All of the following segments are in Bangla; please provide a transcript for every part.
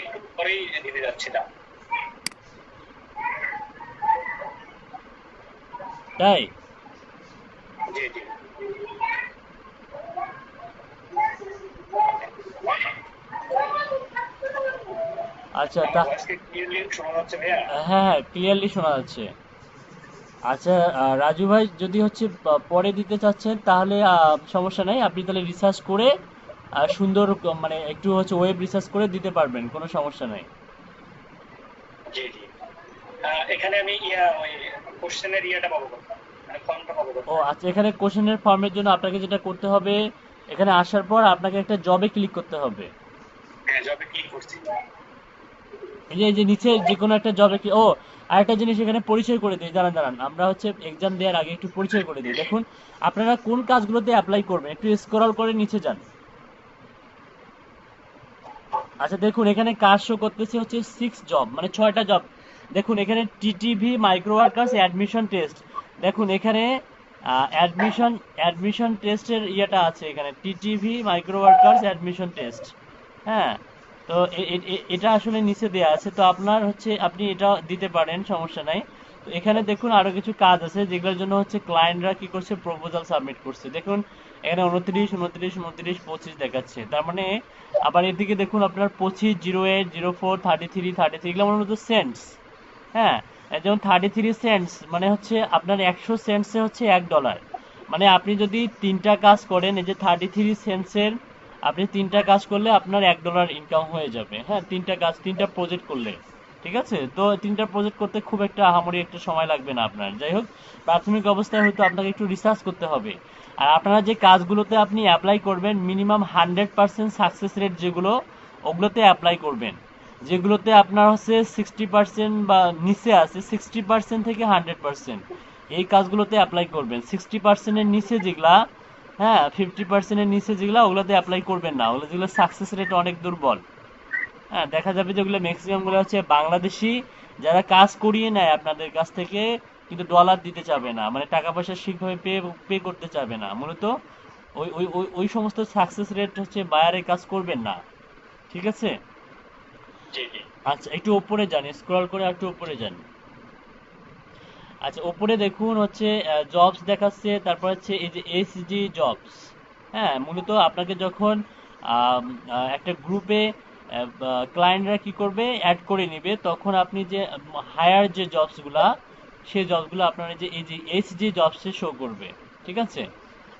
একটু পরেই দিতে যাচ্ছিলাম। তাই? জি জি। আচ্ছা আমার তা ভয়েস কি ক্লিয়ারলি শোনা যাচ্ছে ভাইয়া? হ্যাঁ হ্যাঁ ক্লিয়ারলি শোনা যাচ্ছে। আচ্ছা রাজু ভাই যদি হচ্ছে পরে দিতে চাচ্ছেন তাহলে সমস্যা নাই, আপনি তাহলে রিসার্চ করে সুন্দর মানে একটু হচ্ছে ওয়েব রিসার্চ করে দিতে পারবেন, কোনো সমস্যা নাই। জি জি। এখানে আমি ওই কোশ্চেনের ইয়েটা পাবো কোথায়, মানে ফর্মটা পাবো ও কোথায়? আচ্ছা, এখানে কোশ্চেনের ফর্মের জন্য আপনাকে যেটা করতে হবে, এখানে আসার পর আপনাকে একটা জবে ক্লিক করতে হবে। হ্যাঁ, জবে ক্লিক করছি। এই যে নিচে যে কোনো একটা জবে কি, ও আরেকটা জিনিস এখানে পরিচয় করে দিই, দাঁড়ান দাঁড়ান, আমরা হচ্ছে এক্সাম দেওয়ার আগে একটু পরিচয় করে দিই। দেখুন আপনারা কোন কাজগুলোতে অ্যাপ্লাই করবেন, একটু স্ক্রল করে নিচে যান। আচ্ছা দেখুন এখানে কাজ শো করতেছে হচ্ছে 6 জব, মানে 6টা জব। দেখুন এখানে TTV micro workers admission test. দেখুন এখানে অ্যাডমিশন অ্যাডমিশন টেস্টের ইয়েটা আছে, এখানে TTV micro workers admission test. হ্যাঁ, তো এটা আসলে নিচে দেয়া আছে, তো আপনার হচ্ছে আপনি এটা দিতে পারেন, সমস্যা নাই। তো এখানে দেখুন আরো কিছু কাজ আছে যেগুলোর জন্য হচ্ছে ক্লায়েন্টরা কি করছে, প্রপোজাল সাবমিট করছে। দেখুন এখানে 29, 29, 29, 25 দেখাচ্ছে, তার মানে আবার এদিকে দেখুন আপনার 25, 08, 04, 33, 33 এগুলো মূলত সেন্টস। হ্যাঁ, যেমন 33 সেন্টস মানে হচ্ছে আপনার 100 সেন্টসে হচ্ছে $1। মানে আপনি যদি 3টা কাজ করেন, এই যে 33 সেন্টসের আপনি 3টা কাজ করলে আপনার $1 ইনকাম হয়ে যাবে। হ্যাঁ, 3টা কাজ 3টা প্রজেক্ট করলে। ঠিক আছে, তো 3টা প্রজেক্ট করতে খুব একটা আহামরি একটা সময় লাগবে না আপনার। যাই হোক, প্রাথমিক অবস্থায় হয়তো আপনাকে একটু রিসার্চ করতে হবে। আর আপনারা যে কাজগুলোতে আপনি অ্যাপ্লাই করবেন, মিনিমাম 100% সাকসেস রেট যেগুলো, ওগুলোতে অ্যাপ্লাই করবেন। যেগুলোতে আপনার হচ্ছে 60% বা নিচে আছে, 60% থেকে 100%, এই কাজগুলোতে অ্যাপ্লাই করবেন। 60%-এর নিচে যেগুলা, হ্যাঁ 50%-এর নিচে যেগুলা, ওগুলোতে অ্যাপ্লাই করবেন না, ওগুলো যেগুলো সাকসেস রেট অনেক দুর্বল। হ্যাঁ, দেখা যাবে যে ওগুলো ম্যাক্সিমাম গুলো হচ্ছে বাংলাদেশি, যারা কাজ করিয়ে নেয় আপনাদের কাছ থেকে, কিন্তু ডলার দিতে চাবে না, মানে টাকা পয়সা ঠিকভাবে পে পে করতে চাবে না মূলত। ওই সমস্ত সাকসেস রেট হচ্ছে বায়ারে কাজ করবেন না। ঠিক আছে। জি জি। আচ্ছা একটু উপরে যান, স্ক্রল করে একটু উপরে যান। আচ্ছা উপরে দেখুন হচ্ছে জবস দেখাচ্ছে, তারপর হচ্ছে এই যে এসজি জবস। হ্যাঁ, মূলত আপনাকে যখন একটা গ্রুপে ক্লায়েন্টরা কি করবে, অ্যাড করে নিবে, তখন আপনি যে হায়ার যে জবসগুলা, সেই জবসগুলো আপনার এই যে এসজি জবসে শো করবে। ঠিক আছে,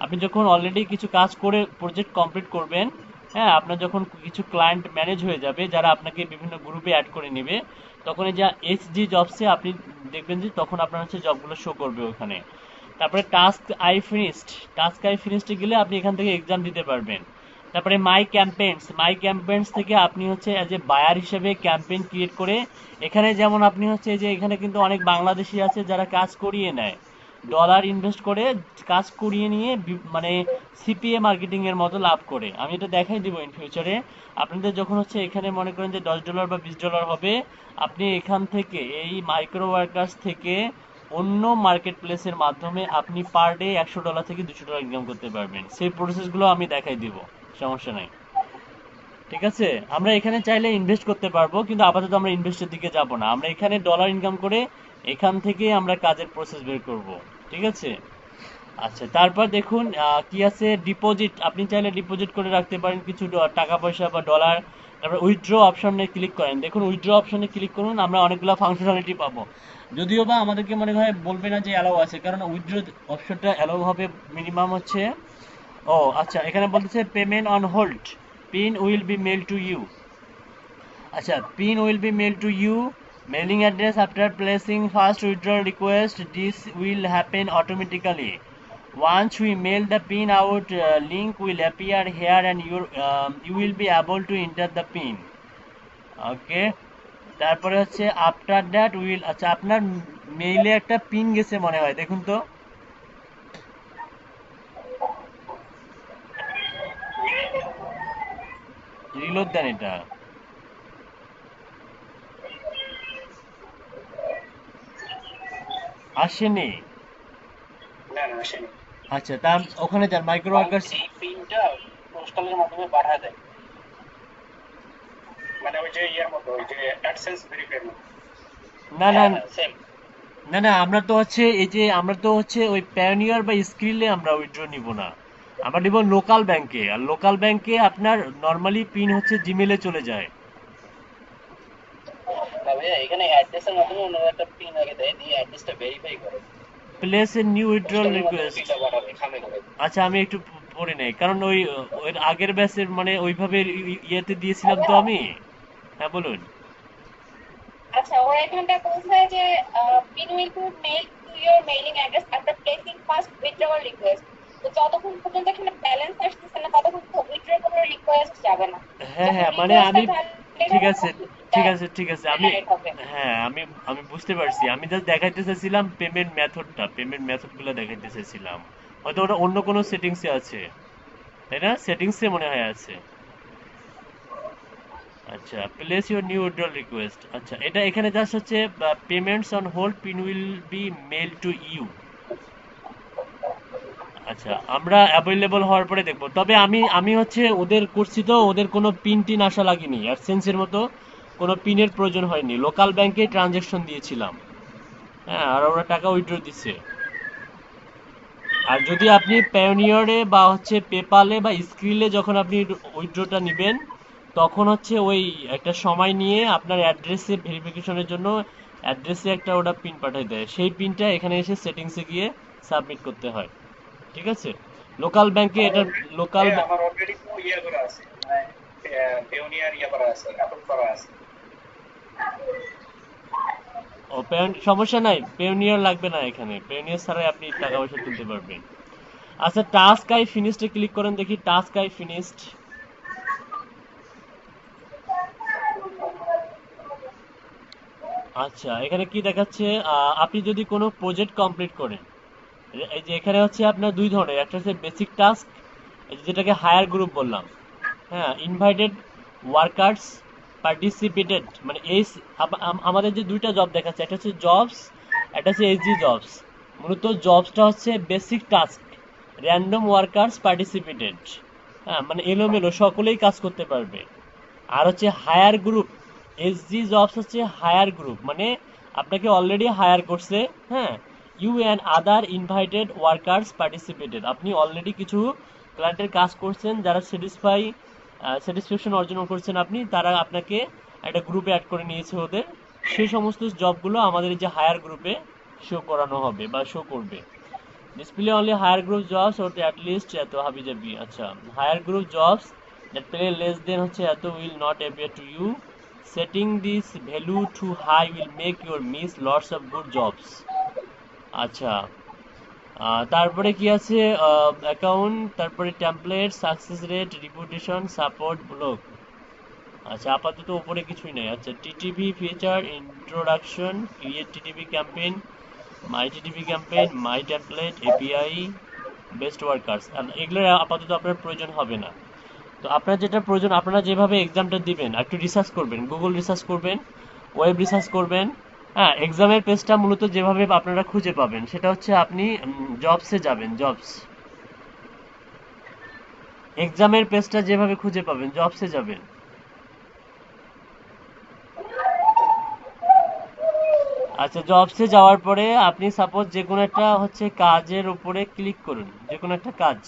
আপনি যখন অলরেডি কিছু কাজ করে প্রজেক্ট কমপ্লিট করবেন, হ্যাঁ আপনার যখন কিছু ক্লায়েন্ট ম্যানেজ হয়ে যাবে যারা আপনাকে বিভিন্ন গ্রুপে অ্যাড করে নেবে, তখন এই যে এসজি জবসে আপনি দেখবেন যে তখন আপনার হচ্ছে জবগুলো শো করবে ওখানে। তারপরে টাস্ক আই ফিনিশড গেলে আপনি এখান থেকে এক্সাম দিতে পারবেন। তারপরে মাই ক্যাম্পেইনস থেকে আপনি হচ্ছে অ্যাজ এ বায়ার হিসেবে ক্যাম্পেইন ক্রিয়েট করে, এখানে যেমন আপনি হচ্ছে যে এখানে কিন্তু অনেক বাংলাদেশি আছে যারা কাজ করিয়ে নেয়, ডলার ইনভেস্ট করে কাজ করিয়ে নিয়ে মানে সিপিএ মার্কেটিং এর মতো লাভ করে। আমি এটা দেখাই দিব ইন ফিউচারে। আপনাদের যখন হচ্ছে এখানে মনে করেন যে $10 বা $20 হবে, আপনি এখান থেকে এই মাইক্রো ওয়ার্কার্স থেকে অন্য মার্কেট প্লেসের মাধ্যমে আপনি পার ডে $100 থেকে $200 ইনকাম করতে পারবেন। সেই প্রসেসগুলো আমি দেখাই দিব, সমস্যা নাই। ঠিক আছে, আমরা এখানে চাইলে ইনভেস্ট করতে পারবো, কিন্তু আপাতত আমরা ইনভেস্টের দিকে যাব না, আমরা এখানে ডলার ইনকাম করে এখান থেকে আমরা কাজের প্রসেস বের করব। ঠিক আছে। আচ্ছা তারপর দেখুন কি আছে, ডিপোজিট, আপনি চাইলে ডিপোজিট করে রাখতে পারেন কিছু টাকা পয়সা বা ডলার। তারপর উইথড্র অপশনে ক্লিক করেন, দেখুন উইথড্র অপশনে ক্লিক করুন, আমরা অনেকগুলো ফাংশনালিটি পাবো। যদিও বা আমাদেরকে মনে হয় বলবে না যে অ্যালাউ আছে, কারণ উইথড্র অপশনটা অ্যালাউ হবে মিনিমাম হচ্ছে, ও আচ্ছা এখানে বলতেছে payment on hold, pin will be mail to you. আচ্ছা, pin will be mail to you, mailing address after placing first withdrawal request, this will happen automatically. Once we mail the pin out, link will appear here and you will be able to enter the pin. ওকে, তারপরে হচ্ছে আফটার দ্যাট উইল, আচ্ছা আপনার মেইলে একটা পিন গেছে মনে হয়, দেখুন তো। রিলোড দেন এটা, আসেনি। না না, আসেনি। আচ্ছা তার ওখানে যান মাইক্রো কারণ ওয়ার্কার্স। এই পিনটা পোস্টালের মাধ্যমে পাঠায় দেয়, মানে ওই যে ইয়ার মতো, ওই যে অ্যাডসেন্স ভেরিফাইয়ের মতো। না না হ্যাঁ সেম। না না, আমরা তো হচ্ছে এই যে আমরা তো হচ্ছে ওই প্যানিয়ার বা স্ক্রিলে আমরা উইথড্র নিব না, আমরা নিব লোকাল ব্যাংকে। আর লোকাল ব্যাংকে আপনার নর্মালি পিন হচ্ছে জিমেলে চলে যায়। না ভাইয়া, এখানে অ্যাড্রেসের মাধ্যমে ওনারা একটা পিন আগে দেয়, দিয়ে অ্যাড্রেসটা ভেরিফাই করে, প্লেস এ নিউ উইথড্রল ওইটার মাধ্যমে রিকোয়েস্ট। পিনটা পাঠাবে খামে করে। আচ্ছা আমি একটু পড়ে নেই, কারণ ওই ওই আগের ব্যাচের মানে ওইভাবে ইয়েতে দিয়েছিলাম তো আমি। হ্যাঁ বলুন। আচ্ছা, ওরা এখানটা বলছে যে pin will B mail to your mailing address after placing first withdrawal request. তো যতক্ষণ পর্যন্ত এখানে ব্যালেন্স আসতেছে না ততক্ষণ তো উইথড্র কোনো রিকোয়েস্ট যাবে না। হ্যাঁ যখন হ্যাঁ, মানে আমি রিকোয়েস্টটা ভ্যালিড ঠিক হবে আছে তখন ঠিক আছে ঠিক আছে আমি জেনারেট হবে। হ্যাঁ আমি আমি বুঝতে পারছি, আমি জাস্ট দেখাইতে চাইছিলাম পেমেন্ট মেথড গুলো দেখাইতে চাইছিলাম। হয়তো ওটা অন্য কোনো সেটিংসে আছে, তাই না? সেটিংসে মনে হয় আছে। আচ্ছা, place your new withdrawal request. আচ্ছা, এটা এখানে জাস্ট হচ্ছে payments on hold, pin will be mail to you. আচ্ছা, আমরা অ্যাভেলেবল হওয়ার পরে দেখবো। তবে আমি আমি হচ্ছে ওদের করছি তো, ওদের কোনো পিন টিন আসা লাগেনি, অ্যাডসেন্সের মতো কোনো পিনের প্রয়োজন হয়নি, লোকাল ব্যাংকে ট্রানজ্যাকশন দিয়েছিলাম। হ্যাঁ, আর ওরা টাকা উইথড্র দিচ্ছে। আর যদি আপনি পায়োনিয়ারে বা হচ্ছে পেপালে বা স্ক্রিলে যখন আপনি উইথড্রটা নেবেন, তখন হচ্ছে ওই একটা সময় নিয়ে আপনার অ্যাড্রেসে ভেরিফিকেশনের জন্য অ্যাড্রেসে একটা ওটা পিন পাঠিয়ে দেয়, সেই পিনটা এখানে এসে সেটিংসে গিয়ে সাবমিট করতে হয়। ঠিক আছে? লোকাল ব্যাংকে এটা লোকাল আমার অলরেডি ইয়া করা আছে, মানে পেওনিয়ার ইয়া করা আছে, অ্যাপল করা আছে। ও সমস্যা নাই, পেওনিয়ার লাগবে না, এখানে পেওনিয়ার ছাড়াই আপনি টাকা পয়সা তুলতে পারবেন। আচ্ছা, task I finished A click করেন দেখি, টাস্ক আই ফিনিশড। আচ্ছা, এখানে কি দেখাচ্ছে? আপনি যদি কোনো প্রজেক্ট কমপ্লিট করেন, এই যে এখানে হচ্ছে আপনার দুই ধরনের, একটা হচ্ছে বেসিক টাস্ক, যেটাকে হায়ার গ্রুপ বললাম। হ্যাঁ, ইনভাইটেড ওয়ার্কার্স পার্টিসিপেটেড, মানে এই আমাদের যে দুইটা জব দেখাচ্ছে, একটা হচ্ছে জবস, একটা হচ্ছে এসজি জবস। মূলত জবসটা হচ্ছে basic task, random workers participated. হ্যাঁ, মানে এলোমেলো সকলেই কাজ করতে পারবে। আর হচ্ছে হায়ার গ্রুপ, এসজি জবস হচ্ছে হায়ার গ্রুপ, মানে আপনাকে অলরেডি হায়ার করছে। হ্যাঁ, you and other invited workers participated, আপনি অলরেডি কিছু ক্লায়েন্টের কাজ করছেন, যারা স্যাটিসফ্যাকশন অর্জন করছেন আপনি, তারা আপনাকে একটা গ্রুপে অ্যাড করে নিয়েছে ওদের, সেই সমস্ত জবগুলো আমাদের এই যে হায়ার গ্রুপে শো করানো হবে বা শো করবে। Display only higher group jobs or at least এত হাবি যাবি। আচ্ছা, higher group jobs that pay less than হচ্ছে এত will not appear to you, setting this value to high will make your miss lots of good jobs. আচ্ছা, তারপরে কি আছে? অ্যাকাউন্ট, তারপরে template, success rate, reputation, support, blog. আচ্ছা, আপাতত উপরে কিছুই নেই। আচ্ছা, TTV feature, introduction, create TTV campaign, my TTV campaign, my template, API, best workers, এগুলোর আপাতত আপনার প্রয়োজন হবে না। তো আপনার যেটা প্রয়োজন, আপনারা যেভাবে এক্সামটা দিবেন একটু রিসার্চ করবেন, গুগল রিসার্চ করবেন, ওয়েব রিসার্চ করবেন। হ্যাঁ, এক্সামের পেজটা মূলত যেভাবে আপনারা খুঁজে পাবেন সেটা হচ্ছে আপনি জবসে যাবেন, জবস, এক্সামের পেজটা যেভাবে খুঁজে পাবেন জবসে যাবেন। আচ্ছা, জবসে যাওয়ার পরে আপনি সাপোজ যে কোনো একটা হচ্ছে কাজের উপরে ক্লিক করুন, যে কোনো একটা কাজ,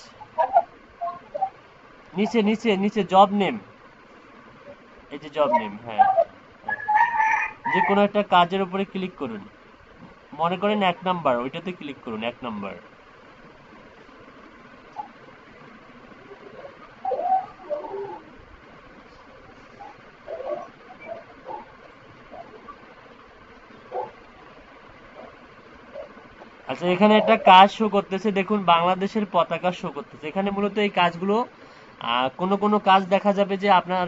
নিচে নিচে নিচে জব নেম, এই যে জব নেম, হ্যাঁ, যে কোনো একটা কাজের উপরে ক্লিক করুন, মনে করেন 1 নাম্বার, ওইটাতে ক্লিক করুন 1 নাম্বার। আচ্ছা, এখানে একটা কাজ শো করতেছে, দেখুন বাংলাদেশের পতাকা শো করতেছে। এখানে মূলত এই কাজগুলো কোনো কোনো কাজ দেখা যাবে যে আপনার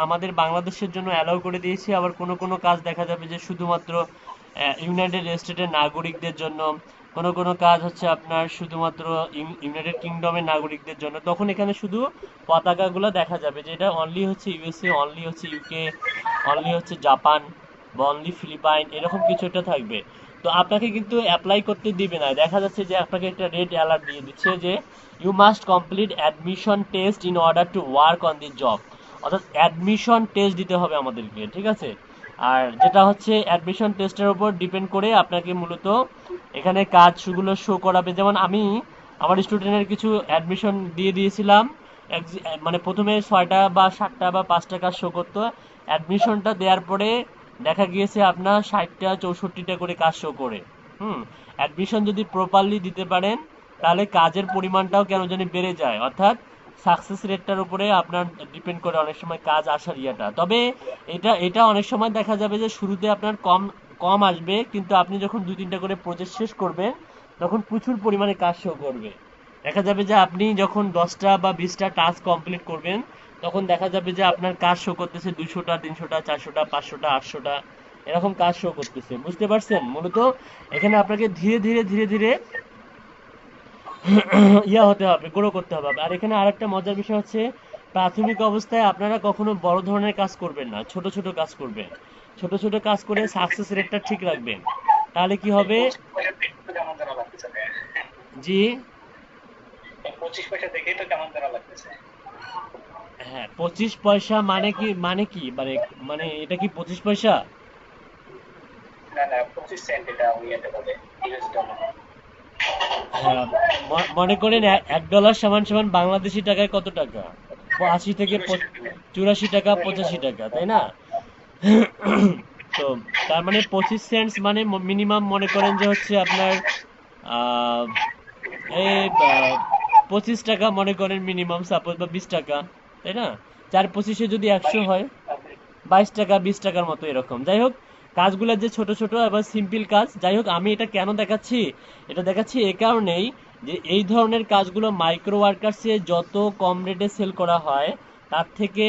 আমাদের বাংলাদেশের জন্য অ্যালাউ করে দিয়েছে, আবার কোনো কোনো কাজ দেখা যাবে যে শুধুমাত্র ইউনাইটেড স্টেটের নাগরিকদের জন্য, কোনো কোনো কাজ হচ্ছে আপনার শুধুমাত্র ইউনাইটেড কিংডমের নাগরিকদের জন্য। তখন এখানে শুধু পতাকাগুলো দেখা যাবে যে এটা অনলি হচ্ছে ইউএসএ, অনলি হচ্ছে ইউকে, অনলি হচ্ছে জাপান বা অনলি ফিলিপাইন, এরকম কিছু একটা থাকবে। তো আপনাকে কিন্তু অ্যাপ্লাই করতে দিবে না, দেখা যাচ্ছে যে আপনাকে একটা রেড অ্যালার্ট দিয়ে দিচ্ছে যে you must complete admission test in order to work on the job. অর্থাৎ অ্যাডমিশন টেস্ট দিতে হবে আমাদেরকে, ঠিক আছে। আর যেটা হচ্ছে অ্যাডমিশন টেস্টের উপর ডিপেন্ড করে আপনাকে মূলত এখানে কাজগুলো শো করাবে। যেমন আমি আমার স্টুডেন্টের কিছু অ্যাডমিশন দিয়ে দিয়েছিলাম, মানে প্রথমে 6টা বা 7টা বা 5টা কাজ শো করতো। অ্যাডমিশনটা দেওয়ার পরে দেখা গিয়েছে আপনার 60টা 64টা করে কাজ শো করে। অ্যাডমিশন যদি প্রপারলি দিতে পারেন তাহলে কাজের পরিমাণটাও কেন জানি বেড়ে যায়, অর্থাৎ সাকসেস রেটটার উপরে আপনার ডিপেন্ড করে অনেক সময় কাজ আসার ইয়েটা। তবে এটা অনেক সময় দেখা যাবে যে শুরুতে আপনার কম কম আসবে, কিন্তু আপনি যখন 2-3টা করে প্রজেক্ট শেষ করবেন তখন প্রচুর পরিমাণে কাজ শো করবে। দেখা যাবে যে আপনি যখন 10টা বা 20টা টাস্ক কমপ্লিট করবেন তখন দেখা যাবে যে আপনার কাজ শো করতেছে 200টা 300টা 400টা 500টা 800টা এরকম কাজ শো করতেছে। বুঝতে পারছেন? মূলত এখানে আপনাকে ধীরে ধীরে ধীরে ধীরে ইয়া হতে হবে, গ্রো করতে হবে। আর এখানে আরেকটা মজার বিষয় হচ্ছে প্রাথমিক অবস্থায় আপনারা কখনো বড় ধরনের কাজ করবেন না, ছোট ছোট কাজ করবেন। ছোট ছোট কাজ করে সাকসেস রেটটা ঠিক রাখবেন, তাহলে কি হবে। 25 পয়সা দেখে তো কেমন যেন লাগতেছে। জি, 25 পয়সা দেখেই তো কেমন যেন লাগতেছে। হ্যাঁ 25 পয়সা মানে কি, মানে এটা কি 25 পয়সা? না না, 25 সেন্ট এটা ইয়েতে বলে, ইউএস ডলার। হ্যাঁ, মনে করেন $1 সমান সমান বাংলাদেশি টাকায় কত টাকা? 80 থেকে 84 টাকা 85 টাকা, তাই না? তো তার মানে 25 সেন্টস মানে মিনিমাম মনে করেন যে হচ্ছে আপনার আহ, এই 25 টাকা মনে করেন মিনিমাম, সাপোজ, বা 20 টাকা, তাই না? 4 25-এ যদি 100 হয় 22 টাকা 20 টাকার মতো এরকম। যাই হোক, কাজগুলো যে ছোট ছোট এবার সিম্পল কাজ। যাই হোক, আমি এটা কেন দেখাচ্ছি, এটা দেখাচ্ছি এই কারণেই যে এই ধরনের কাজগুলো মাইক্রো ওয়ার্কার্সে যত কম রেটে সেল করা হয় তার থেকে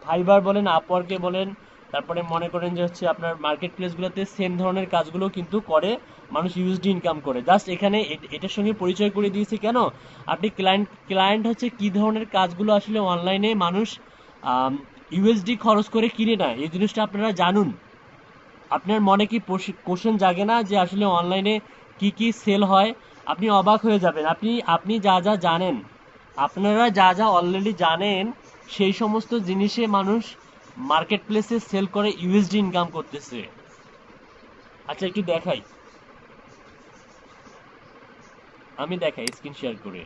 ফাইবার বলেন, আপওয়ার্কে বলেন, তারপরে মনে করেন যে হচ্ছে আপনার মার্কেট প্লেসগুলোতে সেম ধরনের কাজগুলো কিন্তু করে মানুষ ইউএসডি ইনকাম করে। জাস্ট এখানে এটার সঙ্গে পরিচয় করে দিয়েছি কেন, আপনি ক্লায়েন্ট হচ্ছে কি ধরনের কাজগুলো আসলে অনলাইনে মানুষ ইউএসডি খরচ করে কিনে না, এই জিনিসটা আপনারা জানুন। আপনার মনে কি কোশ্চেন জাগে না যে আসলে অনলাইনে কি কি সেল হয়? আপনি অবাক হয়ে যাবেন। আপনি যা যা জানেন, আপনারা যা যা অলরেডি জানেন, সেই সমস্ত জিনিসে মানুষ মার্কেট প্লেসে সেল করে ইউএসডি ইনকাম করতেছে। আচ্ছা একটু দেখাই, আমি দেখাই স্ক্রিন শেয়ার করে।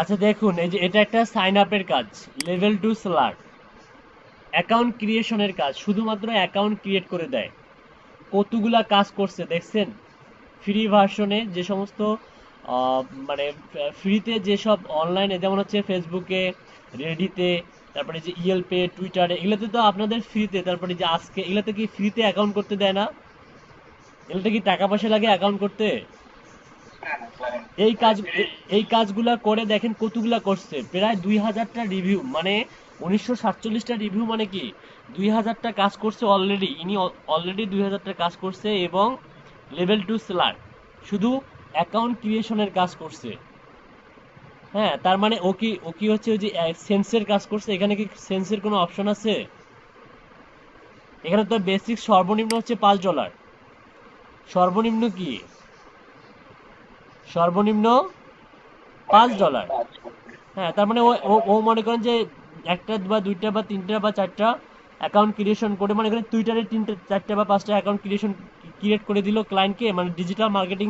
আচ্ছা দেখুন, এই যে এটা একটা সাইন আপের কাজ, লেভেল 2 সেলার, অ্যাকাউন্ট ক্রিয়েশনের কাজ, শুধুমাত্র অ্যাকাউন্ট ক্রিয়েট করে দেয়। কতগুলা কাজ করছে দেখছেন? ফ্রি ভার্সনে যে সমস্ত মানে ফ্রিতে যেসব অনলাইনে, যেমন হচ্ছে ফেসবুকে, রেডিতে, তারপরে যে ইয়েলপে, টুইটারে, এগুলোতে তো আপনাদের ফ্রিতে। তারপরে যে আজকে, এগুলোতে কি ফ্রিতে অ্যাকাউন্ট করতে দেয় না? এগুলোতে কি টাকা পয়সা লাগে অ্যাকাউন্ট করতে? এই কাজ এই কাজগুলা করে দেখেন কতগুলা করছে, প্রায় 2000টা রিভিউ, মানে 1947টা রিভিউ, মানে কি 2000টা কাজ করছে অলরেডি। ইনি অলরেডি 2000টা কাজ করছে এবং লেভেল 2 সেলার, শুধু অ্যাকাউন্ট ক্রিয়েশনের কাজ করছে। হ্যাঁ, তার মানে ও কি হচ্ছে ওই যে সেন্সের কাজ করছে। এখানে কি সেন্সের কোনো অপশন আছে? এখানে তো বেসিক সর্বনিম্ন হচ্ছে $5। সর্বনিম্ন কি? সর্বনিম্ন $5। হ্যাঁ, তার মানে ও ও ও মনে করেন যে একটা বা দুইটা বা তিনটা বা চারটা অ্যাকাউন্ট ক্রিয়েশন করে, মনে করেন টুইটারে 3টা 4টা বা 5টা অ্যাকাউন্ট ক্রিয়েট করে দিল ক্লায়েন্টকে, মানে ডিজিটাল মার্কেটিং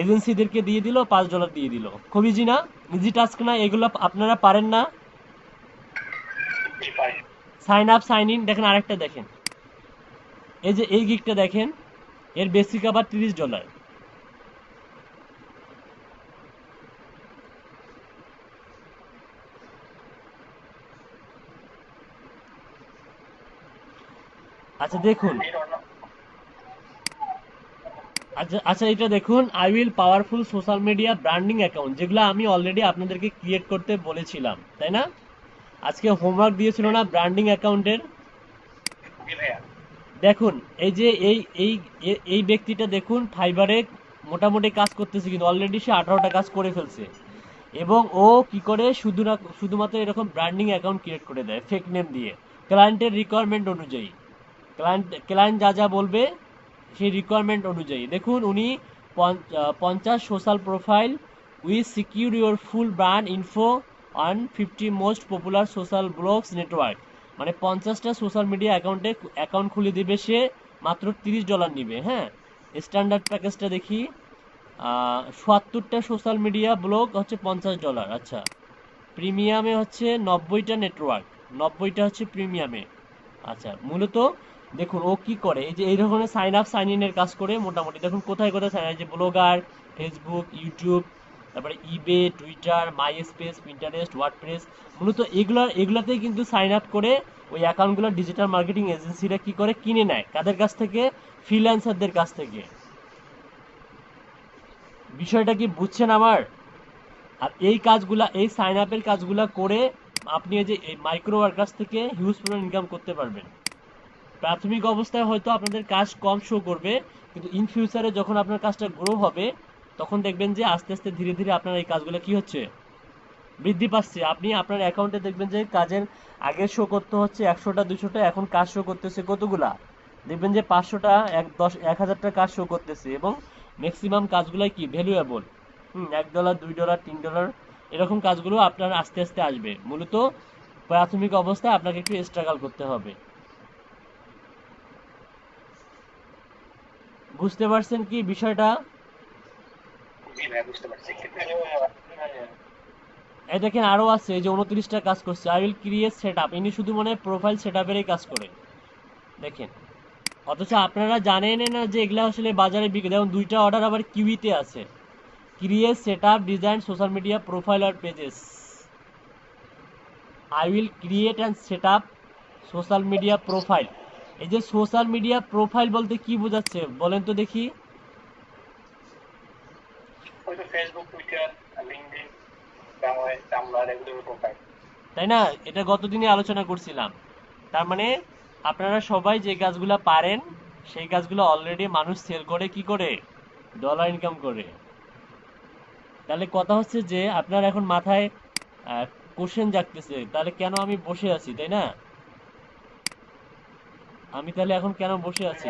এজেন্সিদেরকে দিয়ে দিল, $5 দিয়ে দিল। খুব ইজি না? ইজি টাস্ক না? এগুলো আপনারা পারেন না? Sign up sign in. দেখেন আরেকটা দেখেন, এই যে এই গিগটা দেখেন, এর বেসিক আবার $30। আচ্ছা দেখুন, আচ্ছা এটা দেখুন, I will powerful social media branding account, যেগুলো আমি অলরেডি আপনাদেরকে ক্রিয়েট করতে বলেছিলাম, তাই না? আজকে হোমওয়ার্ক দিয়েছিল না ব্র্যান্ডিং অ্যাকাউন্টের? জি ভাইয়া। দেখুন এই যে এই ব্যক্তিটা দেখুন ফাইবারে মোটামুটি কাজ করতেছে, কিন্তু অলরেডি সে 18টা কাজ করে ফেলছে। এবং ও কি করে শুধুমাত্র এরকম ব্র্যান্ডিং অ্যাকাউন্ট ক্রিয়েট করে দেয় ফেক নেম দিয়ে, ক্লায়েন্টের রিকোয়ারমেন্ট অনুযায়ী। ক্লায়েন্ট যা যা বলবে সেই রিকোয়ারমেন্ট অনুযায়ী। দেখুন উনি 50 social profile we secure your full brand info on 50 most popular social blogs network, মানে 50টা সোশ্যাল মিডিয়া অ্যাকাউন্ট খুলে দিবে সে, মাত্র $30 নিবে। হ্যাঁ, স্ট্যান্ডার্ড প্যাকেজটা দেখি, ৭০টা সোশ্যাল মিডিয়া ব্লগ হচ্ছে $50। আচ্ছা, প্রিমিয়ামে হচ্ছে 90টা নেটওয়ার্ক, 90টা হচ্ছে প্রিমিয়ামে। আচ্ছা, মূলত দেখুন ও কি করে, এই যে এই ধরনের সাইন আপ সাইন ইনের কাজ করে মোটামুটি। দেখুন কোথায় কোথায় সাইন আপ, যে ব্লগার, ফেসবুক, ইউটিউব, তারপরে eBay, Twitter, MySpace, Pinterest, WordPress, মূলত এগুলাতেই কিন্তু সাইন আপ করে ওই অ্যাকাউন্টগুলো ডিজিটাল মার্কেটিং এজেন্সিরা কি করে কিনে নেয়, কাদের কাছ থেকে? ফ্রিল্যান্সারদের কাছ থেকে। বিষয়টা কি বুঝছেন আমার? আর এই কাজগুলা, এই সাইন আপের কাজগুলা করে আপনি এই যে এই মাইক্রো ওয়ার্কার্স থেকে হিউজ পরিমাণ ইনকাম করতে পারবেন। প্রাথমিক অবস্থায় হয়তো আপনাদের কাজ কম শো করবে, কিন্তু ইন ফিউচারে যখন আপনার কাজটা গ্রো হবে তখন দেখবেন যে আস্তে আস্তে ধীরে ধীরে আপনার এই কাজগুলো কি হচ্ছে, বৃদ্ধি পাচ্ছে। আপনি আপনার অ্যাকাউন্টে দেখবেন যে কাজের আগে শো করতে হচ্ছে 100টা 200টা, এখন কাজ শো করতেছে কতগুলা, দেখবেন যে 500টা 1000টা কাজ শো করতেছে। এবং ম্যাক্সিমাম কাজগুলাই কি ভ্যালুয়েবল। $1 $2 $3 এরকম কাজগুলো আপনার আস্তে আস্তে আসবে। মূলত প্রাথমিক অবস্থায় আপনাকে একটু স্ট্রাগল করতে হবে। বুঝতে পারছেন কি বিষয়টা? জি ভাইয়া, বুঝতে পারছি। এই দেখেন আরো আছে, এই যে 29টা কাজ করছে। I will create set up, ইনি শুধু মনে প্রোফাইল সেট আপেরই কাজ করে দেখেন। অথচ আপনারা জানেন না যে এগুলা আসলে বাজারে বিক্রি। যেমন 2টা অর্ডার আবার কিউইতে আছে, create set up design social media profile আর pages. I will create and set up social media profile. এই যে সোশ্যাল মিডিয়া প্রোফাইল বলতে কি বোঝাচ্ছে বলেন তো দেখি? ওই তো ফেসবুক, টুইটার, লিঙ্কডইন, টামব্লার, এগুলোর প্রোফাইল। তাই না? এটা গতদিনে আলোচনা করছিলাম। তার মানে আপনারা সবাই যে কাজগুলো পারেন সেই কাজগুলো অলরেডি মানুষ সেল করে কি করে, ডলার ইনকাম করে। তাহলে কথা হচ্ছে যে আপনার এখন মাথায় কোশ্চেন জাগতেছে, তাহলে কেন আমি বসে আছি, তাই না? আমি তাহলে এখন কেন বসে আছি?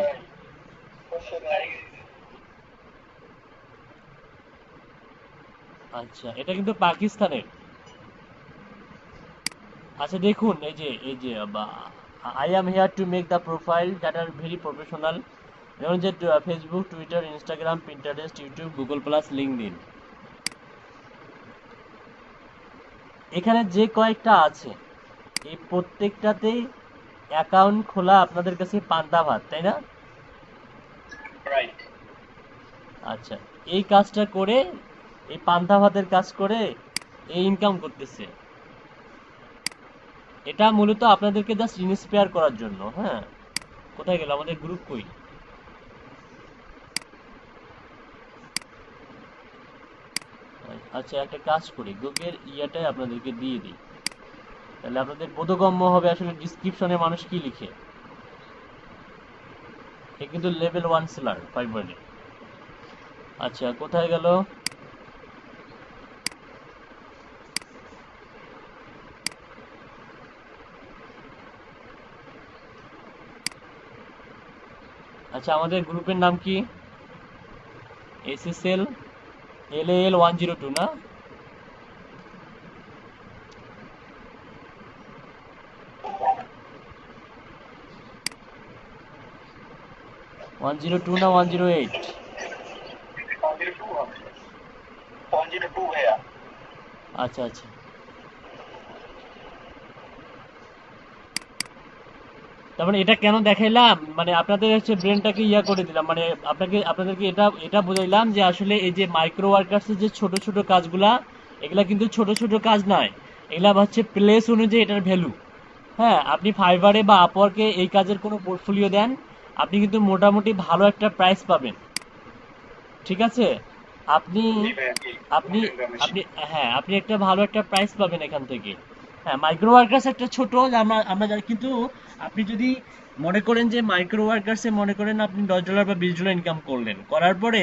আচ্ছা, এটা কিন্তু পাকিস্তানের। আচ্ছা দেখুন, এই যে I am hair to make the profile that are very professional. যেমন যে Facebook, Twitter, Instagram, Pinterest, YouTube, Google plus, LinkedIn, এখানে যে কয়েকটা আছে এই প্রত্যেকটাতেই অ্যাকাউন্ট খোলা আপনাদের কাছে পান্তা ভাত, তাই না? রাইট। আচ্ছা, এই কাজটা করে, এই পান্তা ভাতের কাজ করে এই ইনকাম করতেছে। এটা মূলত আপনাদেরকে জাস্ট ইন্সপায়ার করার জন্য। হ্যাঁ, কোথায় গেল আমাদের গ্রুপ, কই? আচ্ছা, একটা কাজ করি, গ্রুপের ইয়াটাই আপনাদেরকে দিয়ে দিই, তাহলে আপনাদের বোধগম্য হবে আসলে ডিসক্রিপশনে মানুষ কি লিখে। এ কিন্তু লেভেল 1 সেলার ফাইবারে। আচ্ছা, কোথায় গেল? আচ্ছা, আমাদের গ্রুপের নাম কি? SSL LAL 102 না? ওয়ান জিরো টু না 108? 102 ভাইয়া। আচ্ছা আচ্ছা, তারপরে এটা কেন দেখাইলাম, মানে আপনাদের হচ্ছে ব্রেনটাকে ইয়া করে দিলাম, মানে আপনাদেরকে এটা এটা বুঝাইলাম যে আসলে এই যে মাইক্রো ওয়ার্কার্সের যে ছোট ছোট কাজগুলা, এগুলা কিন্তু ছোট ছোট কাজ নয়, এগুলা হচ্ছে প্লেস অনুযায়ী এটার ভ্যালু। হ্যাঁ, আপনি ফাইবারে বা আপওয়ার্কে এই কাজের কোনো পোর্টফোলিও দেন, আপনি কিন্তু মোটামুটি ভালো একটা প্রাইস পাবেন। ঠিক আছে, আপনি জি ভাইয়া, জি, আপনি good information। আপনি হ্যাঁ, আপনি একটা ভালো একটা প্রাইস পাবেন এখান থেকে। হ্যাঁ, মাইক্রো ওয়ার্কার্স একটা ছোট, আমরা আমরা জানি, কিন্তু আপনি যদি মনে করেন যে মাইক্রো ওয়ার্কার্সে মনে করেন আপনি $10 বা $20 ইনকাম করলেন, করার পরে